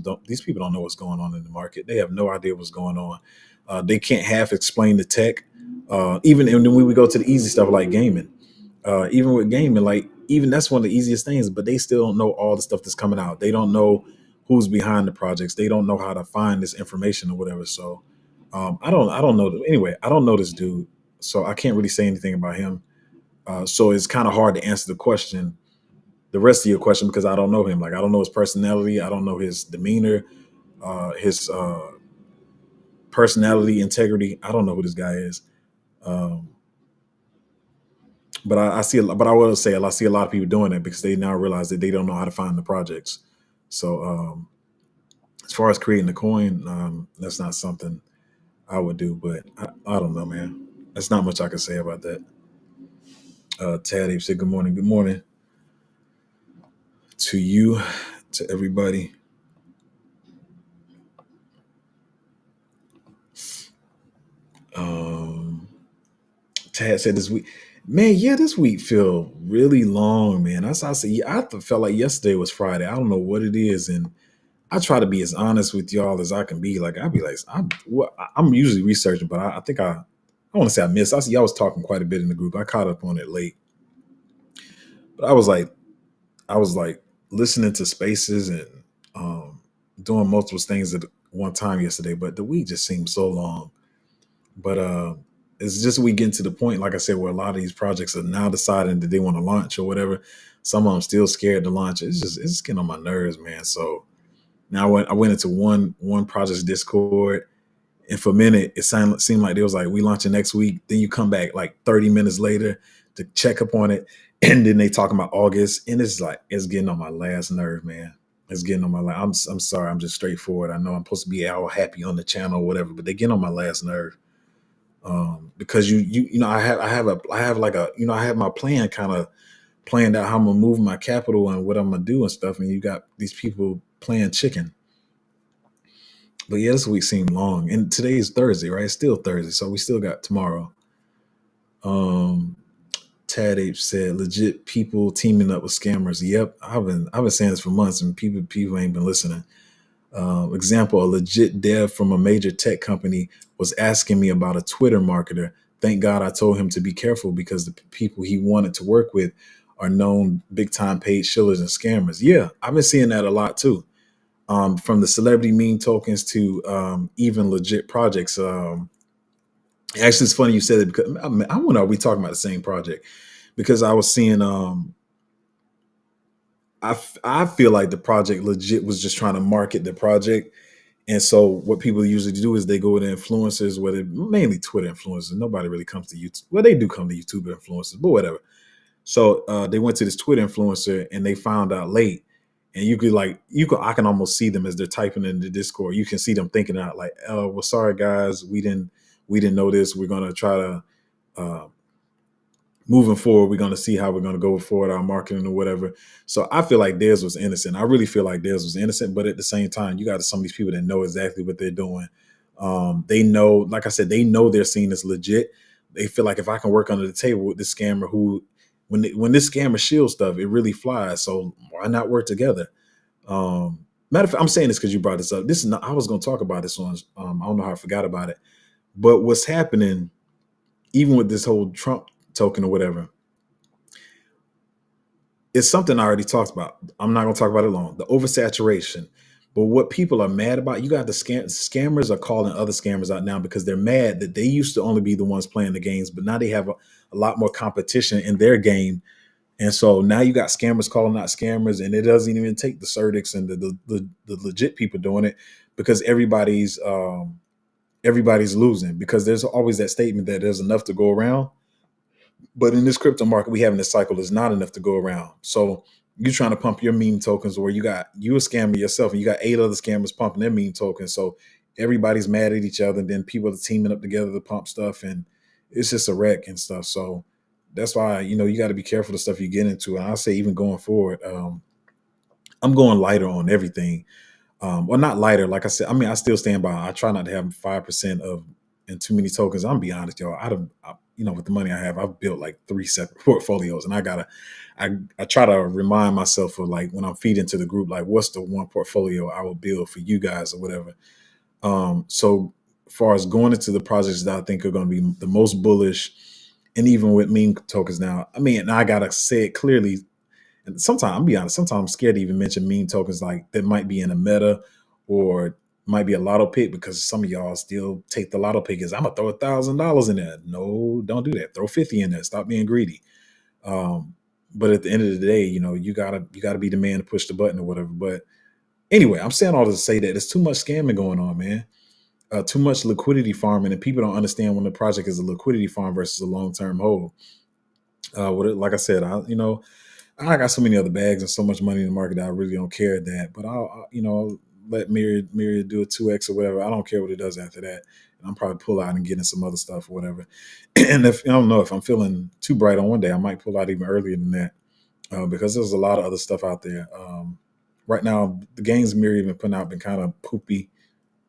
don't know what's going on in the market. They have no idea what's going on. They can't half explain the tech. Even when we go to the easy stuff like gaming, even with gaming, like even that's one of the easiest things, but they still don't know all the stuff that's coming out. They don't know who's behind the projects. They don't know how to find this information or whatever. So I don't know. Anyway, I don't know this dude, so I can't really say anything about him. So it's kind of hard to answer the rest of your question, because I don't know him. Like I don't know his personality. I don't know his demeanor, his personality, integrity. I don't know who this guy is. Um, but I see, but I will say, I see a lot of people doing it because they now realize that they don't know how to find the projects. So as far as creating a coin, that's not something I would do. But I don't know, man. There's not much I can say about that. Tad Ape said, "Good morning, good morning to you, to everybody." Um, Tad said this week, man, yeah, this week feel really long, man. That's how I say. Yeah, felt like yesterday was Friday. I don't know what it is, and I try to be as honest with y'all as I can be. Like I'll be like, I'm usually researching, but I think I want to say I missed. I see y'all was talking quite a bit in the group. I caught up on it late, but I was like listening to spaces and doing multiple things at one time yesterday. But the week just seemed so long. But it's just we getting to the point, like I said, where a lot of these projects are now deciding that they want to launch or whatever. Some of them still scared to launch. It's just getting on my nerves, man. So now I went into one project's Discord, and for a minute it seemed like they was like, we launching next week. Then you come back like 30 minutes later to check up on it, and then they talking about August, and it's like it's getting on my last nerve, man. It's getting on my last. I'm sorry. I'm just straightforward. I know I'm supposed to be all happy on the channel or whatever, but they get on my last nerve. Because I have like a I have my plan kind of planned out how I'm gonna move my capital and what I'm gonna do and stuff, and you got these people playing chicken. But yeah, this week seemed long, and today is Thursday, right? It's still Thursday, so we still got tomorrow. Um, Tad Ape said, "Legit people teaming up with scammers." Yep, I've been saying this for months, and people ain't been listening. Example: a legit dev from a major tech company was asking me about a Twitter marketer. Thank God I told him to be careful because the people he wanted to work with are known big time paid shillers and scammers. Yeah, I've been seeing that a lot too. From the celebrity meme tokens to even legit projects. Actually, it's funny you said it because I wonder, are we talking about the same project? Because I was seeing, I feel like the project legit was just trying to market the project. And so what people usually do is they go to influencers, whether mainly Twitter influencers. Nobody really comes to YouTube. Well, they do come to YouTube influencers, but whatever. So they went to this Twitter influencer and they found out late. And I can almost see them as they're typing in the Discord. You can see them thinking out like, "Oh, well, sorry guys, we didn't know this. We're gonna try to moving forward, we're going to see how we're going to go forward our marketing or whatever. So I feel like theirs was innocent. I really feel like theirs was innocent, but at the same time, you got some of these people that know exactly what they're doing. They know, like I said, they know they're seen as legit. They feel like if I can work under the table with this scammer who, when this scammer shields stuff, it really flies. So why not work together? Matter of fact, I'm saying this because you brought this up. This is not, I was going to talk about this one. I don't know how I forgot about it, but what's happening, even with this whole Trump token or whatever, it's something I already talked about. I'm not going to talk about it long. The oversaturation. But what people are mad about, you got the scammers are calling other scammers out now because they're mad that they used to only be the ones playing the games, but now they have a lot more competition in their game. And so now you got scammers calling out scammers, and it doesn't even take the certics and the legit people doing it because everybody's losing because there's always that statement that there's enough to go around. But in this crypto market we have in this cycle, there's not enough to go around. So you're trying to pump your meme tokens, or you a scammer yourself, and you got 8 other scammers pumping their meme tokens. So everybody's mad at each other, and then people are teaming up together to pump stuff, and it's just a wreck and stuff. So that's why you got to be careful the stuff you get into. And I say even going forward, I'm going lighter on everything. Well, not lighter, like I said. I mean, I still stand by. I try not to have 5% of in too many tokens. I'm be honest, y'all. With the money I have, I've built like 3 separate portfolios, and I try to remind myself of, like, when I'm feeding to the group, like, what's the one portfolio I will build for you guys or whatever. So far as going into the projects that I think are going to be the most bullish, and even with meme tokens now, I mean, and I gotta say it clearly. And sometimes, I'll be honest, sometimes I'm scared to even mention meme tokens like that might be in a meta or might be a lotto pick, because some of y'all still take the lotto pick as I'm gonna throw $1,000 in there. No, don't do that. Throw 50 in there. Stop being greedy. Um, but at the end of the day, you gotta be the man to push the button or whatever. But anyway, I'm saying all this to say that there's too much scamming going on, man. Too much liquidity farming, and people don't understand when the project is a liquidity farm versus a long term hold. Like I said, I got so many other bags and so much money in the market that I really don't care that. But I'll let Myriad do a 2x or whatever. I don't care what it does after that. And I'm probably pull out and get in some other stuff or whatever. And if I don't know, if I'm feeling too bright on one day, I might pull out even earlier than that, because there's a lot of other stuff out there. Right now, the games Myriad been putting out been kind of poopy.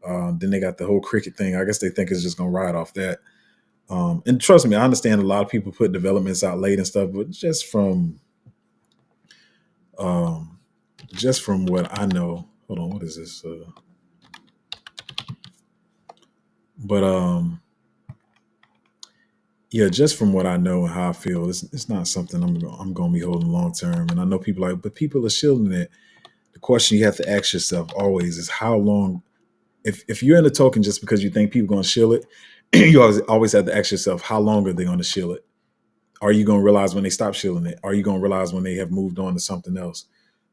Then they got the whole cricket thing. I guess they think it's just gonna ride off that. And trust me, I understand a lot of people put developments out late and stuff, but um, just from what I know, hold on, what is this? But yeah, just from what I know and how I feel, it's not something I'm going to be holding long term. And I know people like, but people are shielding it. The question you have to ask yourself always is how long. If you're in a token just because you think people are going to shield it, you always have to ask yourself, how long are they going to shield it? Are you going to realize when they stop shielding it? Are you going to realize when they have moved on to something else?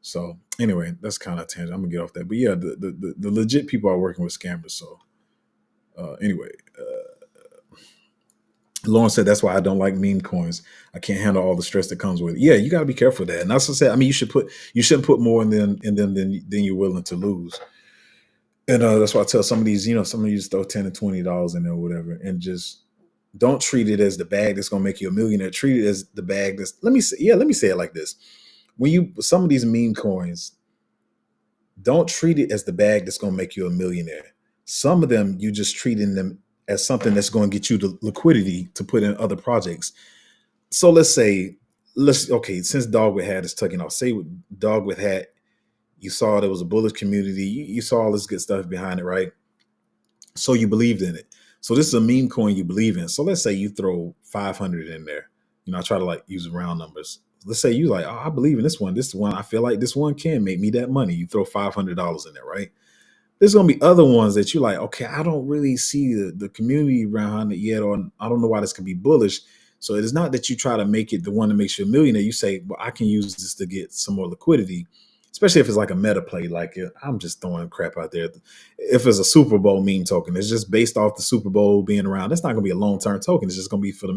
So anyway, that's kind of a tangent. I'm gonna get off that. But yeah, the legit people are working with scammers. So anyway, Lauren said that's why I don't like meme coins. I can't handle all the stress that comes with it. Yeah, you got to be careful of that. And that's what I said. I mean, you shouldn't put more in them than you're willing to lose. And that's why I tell some of these, some of these throw $10 and $20 in there or whatever, and just don't treat it as the bag that's gonna make you a millionaire. Treat it as the bag that's. Let me say it like this: when some of these meme coins, don't treat it as the bag that's going to make you a millionaire. Some of them, you just treating them as something that's going to get you the liquidity to put in other projects. So okay, since Dogwood Hat is taking off, say with Dogwood Hat, you saw there was a bullish community, you saw all this good stuff behind it, right? So you believed in it. So this is a meme coin you believe in. So let's say you throw 500 in there. I try to like use round numbers. Let's say you like, oh, I believe in this one. This one, I feel like this one can make me that money. You throw $500 in there, right? There's gonna be other ones that you like, okay, I don't really see the community around it yet, or I don't know why this could be bullish. So it is not that you try to make it the one that makes you a millionaire. You say, well, I can use this to get some more liquidity, especially if it's like a meta play. Like, I'm just throwing crap out there. If it's a Super Bowl meme token, it's just based off the Super Bowl being around. That's not gonna be a long-term token. It's just gonna be for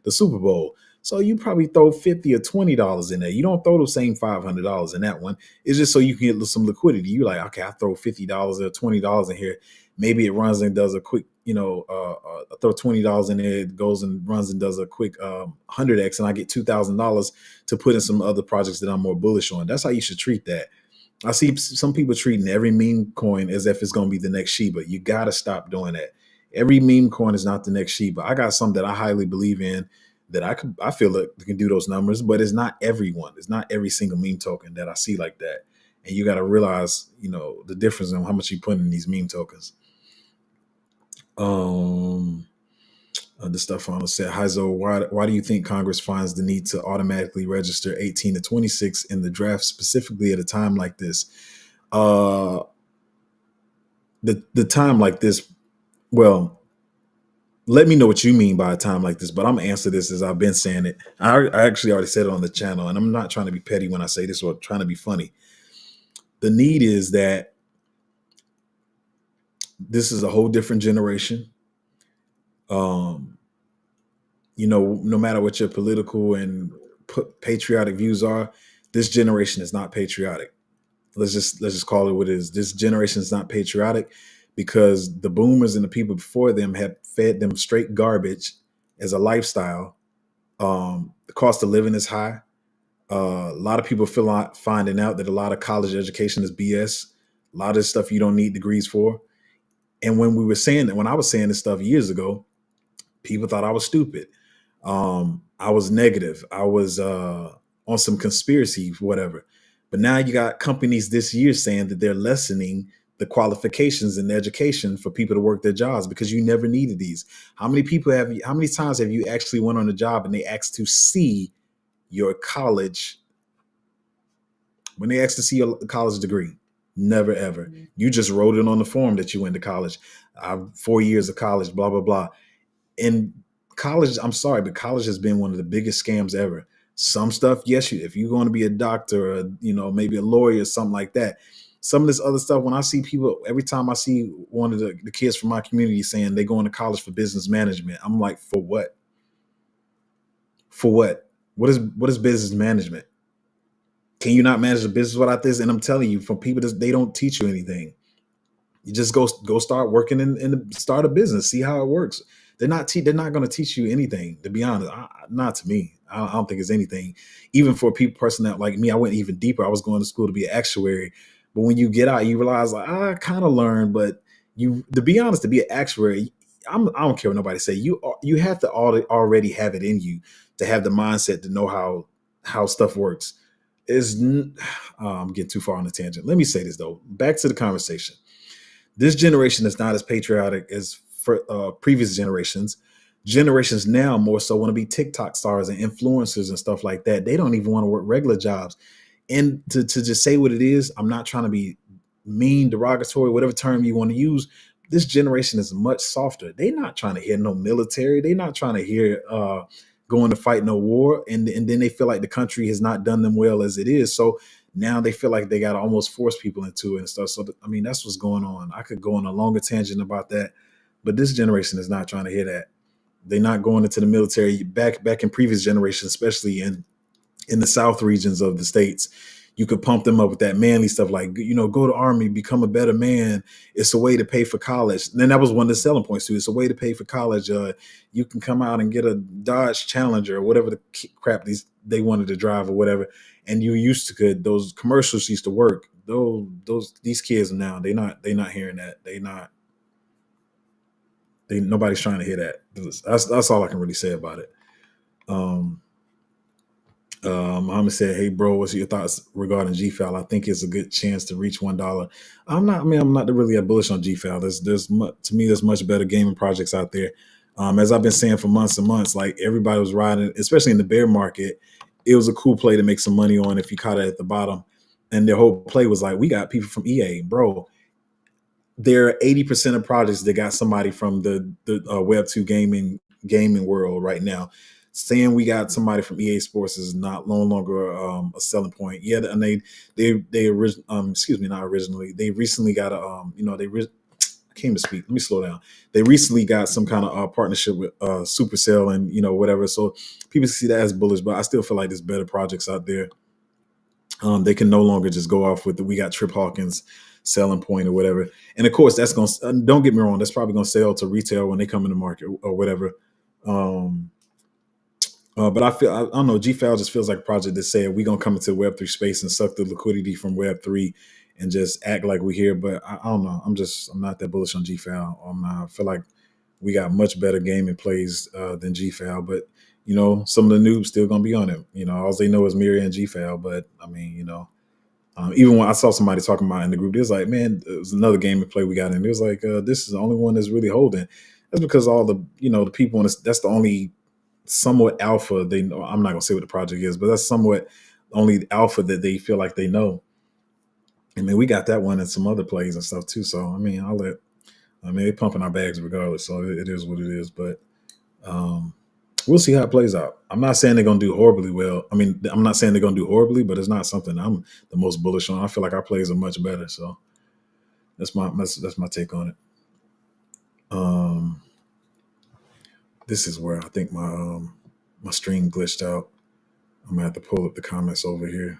the Super Bowl. So you probably throw $50 or $20 in there. You don't throw the same $500 in that one. It's just so you can get some liquidity. You like, okay, I throw $50 or $20 in here. Maybe it runs and does a quick throw $20 in there, it goes and runs and does a quick 100x, and I get $2,000 to put in some other projects that I'm more bullish on. That's how you should treat that. I see some people treating every meme coin as if it's going to be the next Shiba. You got to stop doing that. Every meme coin is not the next Shiba. I got some that I highly believe in that I feel like can do those numbers, but it's not everyone. It's not every single meme token that I see like that. And you got to realize, the difference in how much you put in these meme tokens. The stuff on said, "Hi Zoe, why do you think Congress finds the need to automatically register 18 to 26 in the draft, specifically at a time like this?" The time like this, well, let me know what you mean by a time like this, but I'm gonna answer this as I've been saying it. I actually already said it on the channel, and I'm not trying to be petty when I say this or trying to be funny. The need is that this is a whole different generation. No matter what your political and patriotic views are, this generation is not patriotic. Let's just call it what it is. This generation is not patriotic because the boomers and the people before them have fed them straight garbage as a lifestyle. The cost of living is high. A lot of people finding out that a lot of college education is BS. A lot of this stuff you don't need degrees for. And when I was saying this stuff years ago, people thought I was stupid. I was negative. I was on some conspiracy, whatever. But now you got companies this year saying that they're lessening the qualifications in education for people to work their jobs because you never needed these. How many times have you actually went on a job and they asked to see your college? When they asked to see your college degree? Never, ever. Mm-hmm. You just wrote it on the form that you went to college. 4 years of college, blah, blah, blah. And college, I'm sorry, but college has been one of the biggest scams ever. Some stuff, yes, if you're going to be a doctor or, maybe a lawyer or something like that. Some of this other stuff, when I see people, every time I see one of the kids from my community saying they're going to college for business management, I'm like, for what? For what? What is business management? Can you not manage a business without this? And I'm telling you, for people, they don't teach you anything. You just go start working and start a business, see how it works. They're not going to teach you anything, to be honest. Not to me. I don't think it's anything. Even for person like me, I went even deeper. I was going to school to be an actuary. But when you get out, you realize I kind of learned, but to be honest, to be an actuary, I don't care what nobody say. You have to already have it in you to have the mindset to know how stuff works. I'm getting too far on a tangent. Let me say this though. Back to the conversation. This generation is not as patriotic as for previous generations. Generations now more so want to be TikTok stars and influencers and stuff like that. They don't even want to work regular jobs. And to just say what it is, I'm not trying to be mean, derogatory, whatever term you want to use. This generation is much softer. They're not trying to hear no military. They're not trying to hear going to fight no war. And then they feel like the country has not done them well as it is. So now they feel like they got to almost force people into it and stuff. So, that's what's going on. I could go on a longer tangent about that, but this generation is not trying to hear that. They're not going into the military. Back in previous generations, especially in the South regions of the States, you could pump them up with that manly stuff like, go to Army, become a better man. It's a way to pay for college. And then that was one of the selling points too. It's a way to pay for college. You can come out and get a Dodge Challenger or whatever the crap they wanted to drive or whatever. And you used to those commercials used to work. These kids now, they're not hearing that. Nobody's trying to hear that. That's all I can really say about it. Muhammad said, "Hey bro, what's your thoughts regarding GFAL? I think it's a good chance to reach $1. I'm not really bullish on GFAL. To me, there's much better gaming projects out there. As I've been saying for months and months, like everybody was riding, especially in the bear market. It was a cool play to make some money on if you caught it at the bottom. And their whole play was like, we got people from EA, bro. There are 80% of projects that got somebody from the Web2 gaming world right now. Saying we got somebody from EA Sports is no longer a selling point. Yeah, and they not originally. They recently got I can't even speak. Let me slow down. They recently got some kind of partnership with Supercell and whatever. So people see that as bullish, but I still feel like there's better projects out there. They can no longer just go off with we got Trip Hawkins selling point or whatever. And of course, that's going to, don't get me wrong, that's probably going to sell to retail when they come in the market or whatever. Um, but I don't know, GFAL just feels like a project that said we're going to come into Web3 space and suck the liquidity from Web3 and just act like we're here. But I don't know. I'm not that bullish on GFAL. I feel like we got much better gaming plays than GFAL. But, some of the noobs still going to be on it. All they know is Miria and GFAL. But, I mean, even when I saw somebody talking about it in the group, it was like, man, it was another game to play we got in. It was like, this is the only one that's really holding. That's because all the, the people in this, that's the only somewhat alpha they know. I'm not gonna say what the project is, but that's somewhat only alpha that they feel like they know. I mean, we got that one and some other plays and stuff too. So I mean, they're pumping our bags regardless. So it is what it is. But we'll see how it plays out. I'm not saying they're gonna do horribly well. I mean, I'm not saying they're gonna do horribly, but it's not something I'm the most bullish on. I feel like our plays are much better. So that's my take on it. This is where I think my stream glitched out. I'm gonna have to pull up the comments over here.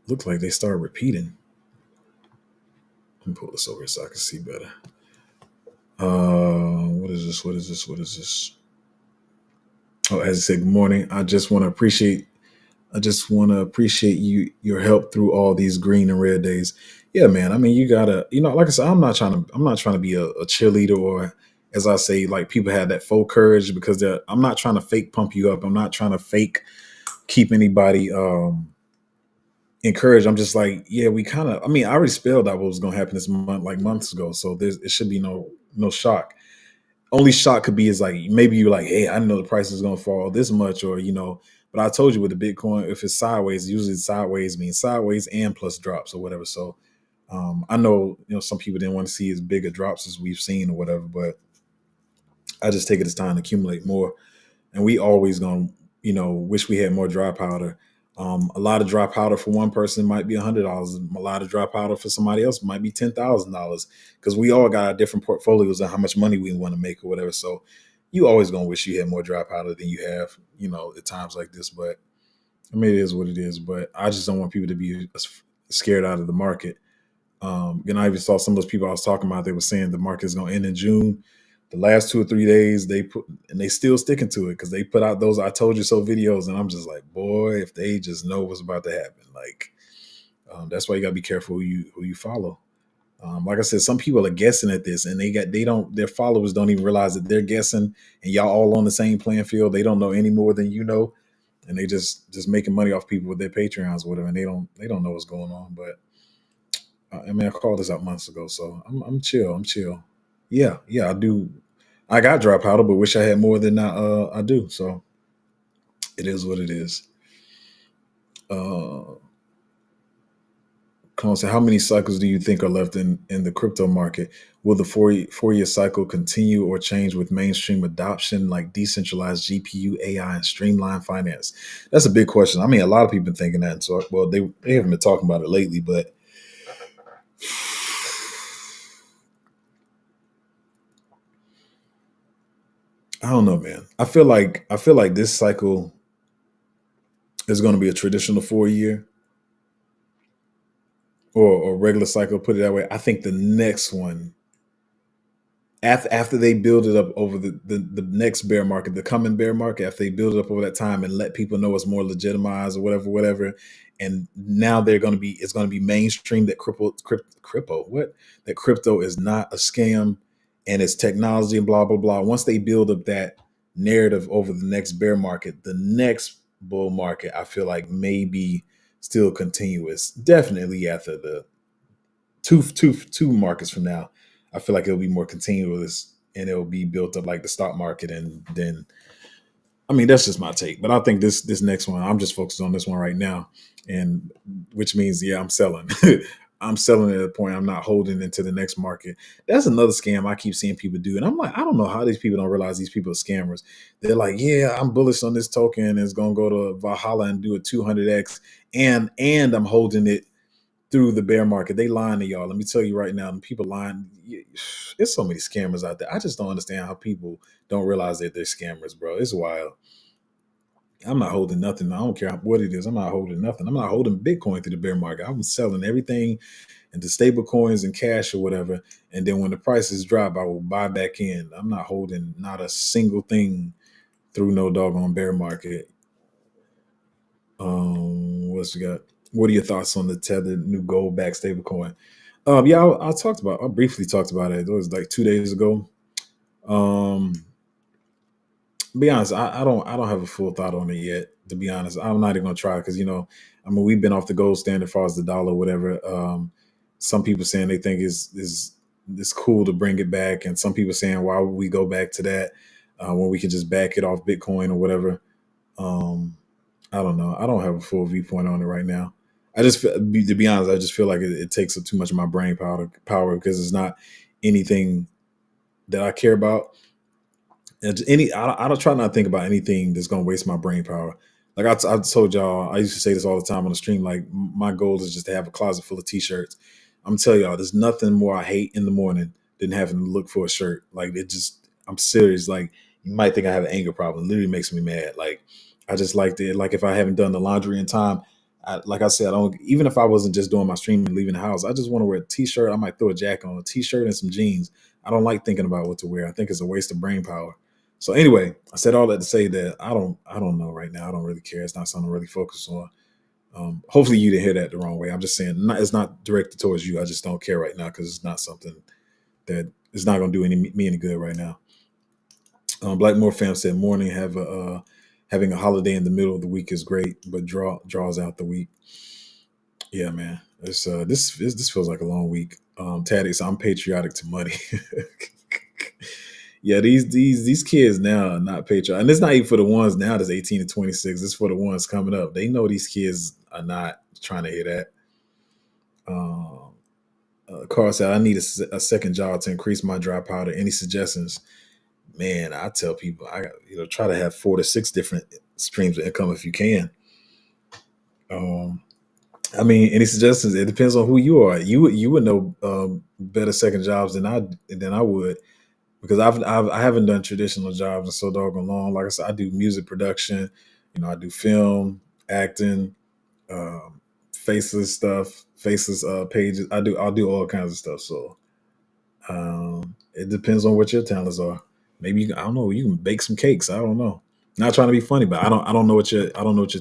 Look like they start repeating. Let me pull this over so I can see better. What is this? What is this? What is this? Oh, as I said, good morning. I just want to appreciate your help through all these green and red days. Yeah, man. I mean, you gotta, like I said, I'm not trying to be a cheerleader or, as I say, like people have that faux courage because I'm not trying to fake pump you up. I'm not trying to fake keep anybody encouraged. I'm just like, yeah, I already spelled out what was going to happen this month, like months ago. So it should be no shock. Only shock could be is like, maybe you're like, hey, I know the price is going to fall this much, or, but I told you with the Bitcoin, if it's sideways, usually sideways means sideways and plus drops or whatever. So I know, some people didn't want to see as big a drops as we've seen or whatever, but I just take it as time to accumulate more. And we always going to, wish we had more dry powder. A lot of dry powder for one person might be $100. A lot of dry powder for somebody else might be $10,000 because we all got our different portfolios and how much money we want to make or whatever. So you always gonna wish you had more dry powder than you have, at times like this. But I mean, it is what it is. But I just don't want people to be scared out of the market. I even saw some of those people I was talking about. They were saying the market is gonna end in June. The last 2 or 3 days they still sticking to it because they put out those "I told you so" videos, and I'm just like, boy, if they just know what's about to happen, like that's why you gotta be careful who you follow. Like I said, some people are guessing at this, and their followers don't even realize that they're guessing, and y'all all on the same playing field. They don't know any more than you know, and they just making money off people with their Patreons or whatever, and they don't know what's going on. But I called this out months ago, so I'm chill. I'm chill. Yeah, I do. I got dry powder, but wish I had more than I do. So it is what it is. Come on, so how many cycles do you think are left in the crypto market? Will the four-year cycle continue or change with mainstream adoption like decentralized GPU, AI, and streamlined finance? That's a big question. I mean, a lot of people been thinking that. So, well, they haven't been talking about it lately, but I don't know, man. I feel like this cycle is going to be a traditional 4-year or regular cycle. Put it that way. I think the next one, after they build it up over the next bear market, the coming bear market, after they build it up over that time and let people know it's more legitimized or whatever, and now it's going to be mainstream that crypto is not a scam and it's technology and blah blah blah. Once they build up that narrative over the next bear market, the next bull market, I feel like maybe still continuous. Definitely after the two markets from now, I feel like it'll be more continuous and it'll be built up like the stock market. And then, I mean, that's just my take. But I think this next one, I'm just focused on this one right now, and which means, yeah, I'm selling. I'm selling at a point I'm not holding into the next market. That's another scam I keep seeing people do, and I'm like, I don't know how these people don't realize these people are scammers. They're like, yeah, I'm bullish on this token. It's gonna go to Valhalla and do a 200x, and I'm holding it through the bear market. They lying to y'all. Let me tell you right now, and people lying. There's so many scammers out there. I just don't understand how people don't realize that they're scammers, bro. It's wild. I'm not holding nothing. I don't care what it is. I'm not holding nothing. I'm not holding Bitcoin through the bear market. I'm selling everything into stable coins and cash or whatever. And then when the prices drop, I will buy back in. I'm not holding not a single thing through no doggone bear market. What's we got? What are your thoughts on the tethered new gold back stable coin? Yeah, I briefly talked about it. It was like 2 days ago. Um, be honest, I don't have a full thought on it yet. To be honest, I'm not even gonna try because I mean, we've been off the gold standard as far as the dollar, whatever. Some people saying they think is cool to bring it back, and some people saying why would we go back to that when we can just back it off Bitcoin or whatever. Um, I don't know. I don't have a full viewpoint on it right now. To be honest, I just feel like it takes up too much of my brain power because it's not anything that I care about. And I don't try not to think about anything that's gonna waste my brain power. Like I told y'all, I used to say this all the time on the stream. Like my goal is just to have a closet full of t-shirts. I'm telling y'all, there's nothing more I hate in the morning than having to look for a shirt. Like I'm serious. Like you might think I have an anger problem. It literally makes me mad. Like I just like it. Like if I haven't done the laundry in time, like I said, I don't. Even if I wasn't just doing my stream and leaving the house, I just want to wear a t-shirt. I might throw a jacket on, a t-shirt and some jeans. I don't like thinking about what to wear. I think it's a waste of brain power. So anyway, I said all that to say that I don't know right now. I don't really care. It's not something to really focus on. Hopefully you didn't hear that the wrong way. I'm just saying it's not directed towards you. I just don't care right now because it's not something that is not going to do me any good right now. Blackmore fam said morning having a holiday in the middle of the week is great, but draws out the week. Yeah, man. This feels like a long week. Taddy, so I'm patriotic to money. Yeah, these kids now are not patriotic, and it's not even for the ones now that's 18 to 26. It's for the ones coming up. They know these kids are not trying to hear that. Um, Carl said, "I need a second job to increase my dry powder. Any suggestions?" Man, I tell people try to have 4 to 6 different streams of income if you can. I mean, any suggestions? It depends on who you are. You would know better second jobs than I would because I haven't done traditional jobs in so doggone long. Like I said, I do music production. I do film, acting, faceless stuff, faceless pages. I'll do all kinds of stuff. So it depends on what your talents are. Maybe I don't know. You can bake some cakes. I don't know. Not trying to be funny, but I don't know what your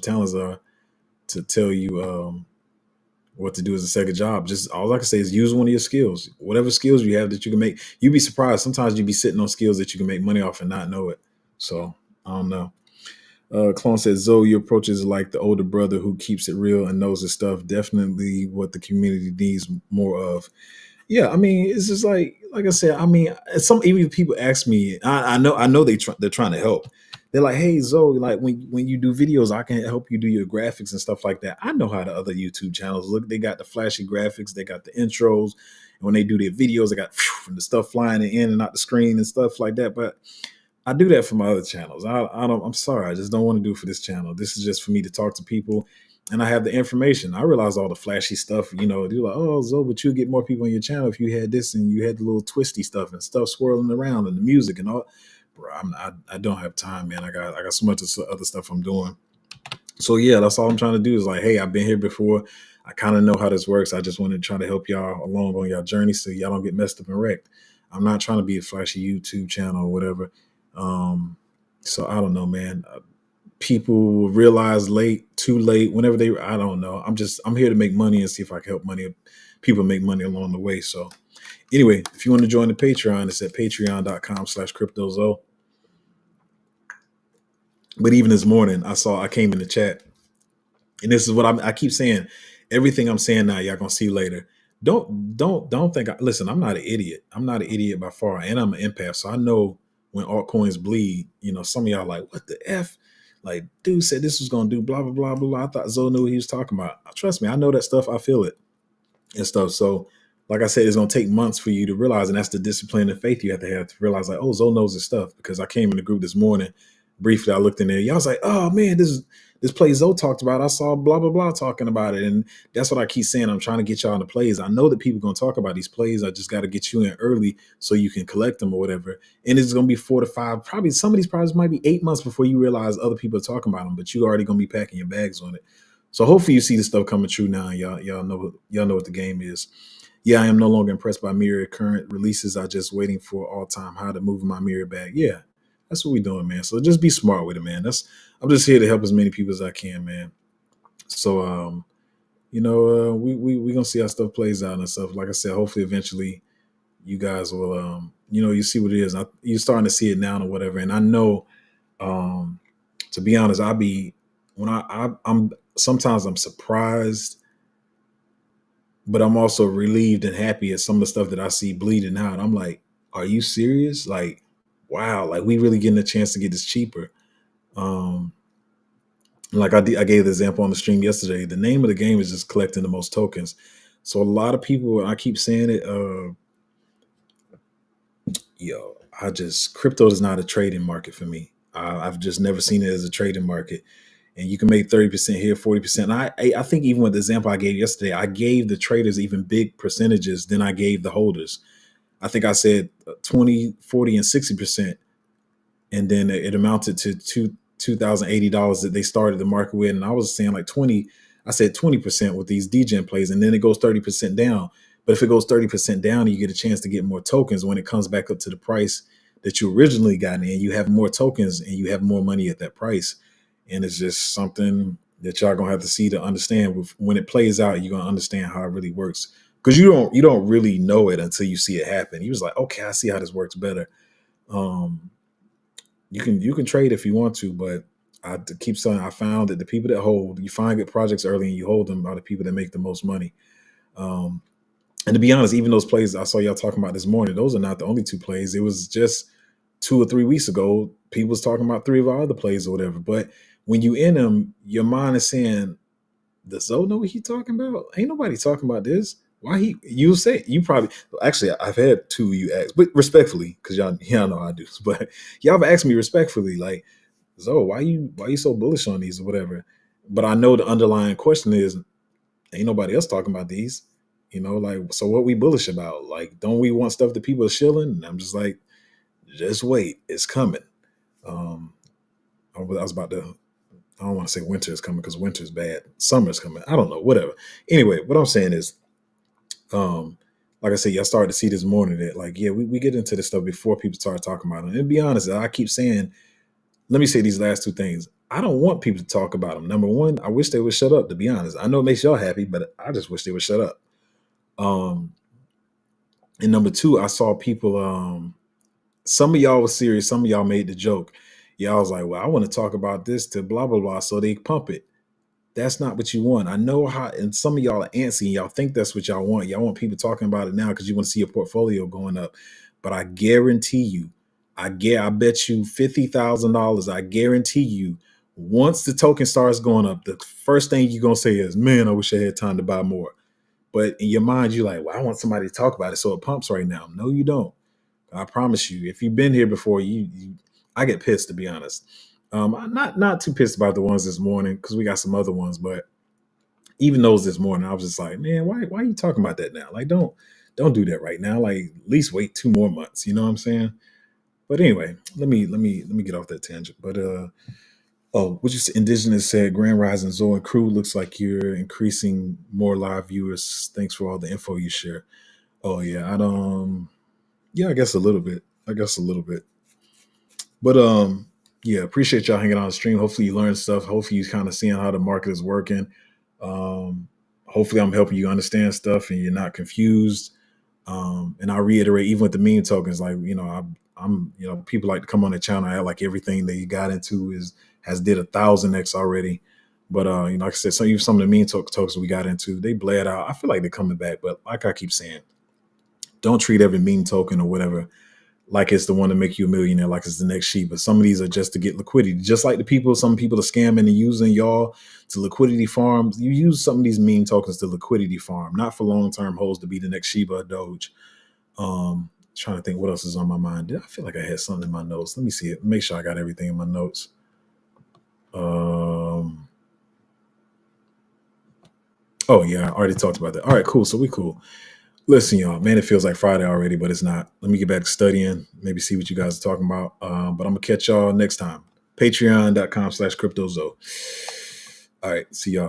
talents are to tell you what to do as a second job. Just all I can say is use one of your skills. Whatever skills you have that you can make. You'd be surprised. Sometimes you'd be sitting on skills that you can make money off and not know it. So I don't know. Clone says, Zoe, your approach is like the older brother who keeps it real and knows his stuff. Definitely what the community needs more of. Yeah, I mean, it's just like I said. I mean, even people ask me. I know they're trying to help. They're like, "Hey, Zoe, like when you do videos, I can help you do your graphics and stuff like that." I know how the other YouTube channels look. They got the flashy graphics, they got the intros, and when they do their videos, they got the stuff flying in and out the screen and stuff like that. But I do that for my other channels. I don't. I'm sorry, I just don't want to do it for this channel. This is just for me to talk to people, and I have the information. I realize all the flashy stuff. You're like, oh, Zoe, but you'll get more people on your channel if you had this and you had the little twisty stuff and stuff swirling around and the music and all. Bro, I don't have time, man. I got so much other stuff I'm doing. So yeah, that's all I'm trying to do is like, hey, I've been here before. I kind of know how this works. I just want to try to help y'all along on y'all journey so y'all don't get messed up and wrecked. I'm not trying to be a flashy YouTube channel or whatever. So I don't know, man. People will realize too late, whenever I don't know. I'm here to make money and see if I can help people make money along the way. So anyway, if you want to join the Patreon, it's at patreon.com/cryptozo. But even this morning, I came in the chat, and this is what I keep saying. Everything I'm saying now, y'all gonna see later. Don't think. Listen, I'm not an idiot. I'm not an idiot by far, and I'm an empath. So I know when altcoins bleed. Some of y'all like, what the f? Like, dude said this was gonna do blah blah blah blah. I thought Zoe knew what he was talking about. Trust me, I know that stuff. I feel it and stuff. So, like I said, it's gonna take months for you to realize, and that's the discipline and faith you have to realize. Like, oh, Zoe knows his stuff because I came in the group this morning. Briefly, I looked in there. Y'all was like, oh man, this play Zoe talked about, I saw blah blah blah talking about it, and that's what I keep saying. I'm trying to get y'all into plays. I know that people gonna talk about these plays. I just got to get you in early so you can collect them or whatever. And it's gonna be 4 to 5, probably some of these projects might be 8 months before you realize other people are talking about them, but you already gonna be packing your bags on it. So hopefully you see the stuff coming true now. Y'all know what the game is. Yeah, I am no longer impressed by Myriad current releases. I just waiting for all time high to move my Myriad bag. Yeah, that's what we doing, man. So just be smart with it, man. I'm just here to help as many people as I can, man. So we gonna see how stuff plays out and stuff. Like I said, hopefully eventually you guys will you see what it is. You're starting to see it now or whatever. And I know, to be honest, I'm sometimes I'm surprised, but I'm also relieved and happy at some of the stuff that I see bleeding out. I'm like, are you serious? Like, wow, like we really getting a chance to get this cheaper. Um, like I gave the example on the stream yesterday. The name of the game is just collecting the most tokens. So a lot of people, I keep saying it, crypto is not a trading market for me. I've just never seen it as a trading market. And you can make 30% here, 40%. And I think even with the example I gave yesterday, I gave the traders even big percentages than I gave the holders. I think I said 20, 40, and 60%. And then it amounted to $2,080 that they started the market with. And I was saying like 20, I said 20% with these degen plays, and then it goes 30% down. But if it goes 30% down, you get a chance to get more tokens when it comes back up to the price that you originally got in. You have more tokens and you have more money at that price. And it's just something that y'all gonna have to see to understand. When it plays out, you're gonna understand how it really works. Because you don't really know it until you see it happen. You was like, okay, I see how this works better. You can trade if you want to, but I keep saying I found that the people that hold, you find good projects early and you hold them, are the people that make the most money. And to be honest, even those plays I saw y'all talking about this morning, those are not the only two plays. It was just 2 or 3 weeks ago, people was talking about 3 of our other plays or whatever. But when you in them, your mind is saying, does Zoe know what he talking about? Ain't nobody talking about this. Why you say you probably actually I've had 2 you ask, but respectfully, because y'all know I do. But y'all have asked me respectfully, like, Zoe, why you so bullish on these or whatever? But I know the underlying question is, ain't nobody else talking about these. Like, so what we bullish about? Like, don't we want stuff that people are shilling? And I'm just like, just wait, it's coming. I was about to, I don't want to say winter is coming because winter is bad. Summer's coming. I don't know, whatever. Anyway, what I'm saying is, like I said, y'all started to see this morning that, like, yeah, we get into this stuff before people start talking about it. And to be honest, I keep saying, let me say these last 2 things. I don't want people to talk about them. Number one, I wish they would shut up, to be honest. I know it makes y'all happy, but I just wish they would shut up. And number 2, I saw people, some of y'all was serious, some of y'all made the joke. Y'all was like, well, I want to talk about this to blah, blah, blah, so they pump it. That's not what you want. I know how, and some of y'all are antsy and y'all think that's what y'all want. Y'all want people talking about it now because you want to see your portfolio going up. But I guarantee you, I bet you $50,000. I guarantee you, once the token starts going up, the first thing you're gonna say is, "Man, I wish I had time to buy more." But in your mind, you're like, "Well, I want somebody to talk about it, so it pumps right now." No, you don't. I promise you. If you've been here before, I get pissed, to be honest. I'm not too pissed about the ones this morning because we got some other ones, but even those this morning, I was just like, man, why are you talking about that now? Like, don't do that right now. Like, at least wait 2 more months. You know what I'm saying? But anyway, let me get off that tangent. But which is Indigenous said, Grand Rise and Zoe and crew, looks like you're increasing more live viewers. Thanks for all the info you share. Oh yeah, yeah, I guess a little bit. But yeah, appreciate y'all hanging on the stream. Hopefully you learned stuff. Hopefully you kind of seeing how the market is working. Hopefully I'm helping you understand stuff and you're not confused. And I reiterate, even with the meme tokens, like, I'm people like to come on the channel and act like everything that you got into has did 1,000x already. But like I said, even some of the meme tokens we got into, they bled out. I feel like they're coming back, but like I keep saying, don't treat every meme token or whatever like it's the one to make you a millionaire, like it's the next sheet. But some of these are just to get liquidity. Just like some people are scamming and using y'all to liquidity farms. You use some of these meme tokens to liquidity farm, not for long-term holds to be the next Shiba or Doge. Trying to think what else is on my mind. I feel like I had something in my notes. Let me see it. Make sure I got everything in my notes. Oh yeah, I already talked about that. All right, cool. So we cool. Listen, y'all, man, it feels like Friday already, but it's not. Let me get back to studying, maybe see what you guys are talking about. But I'm gonna catch y'all next time. Patreon.com/cryptozo. All right, see y'all.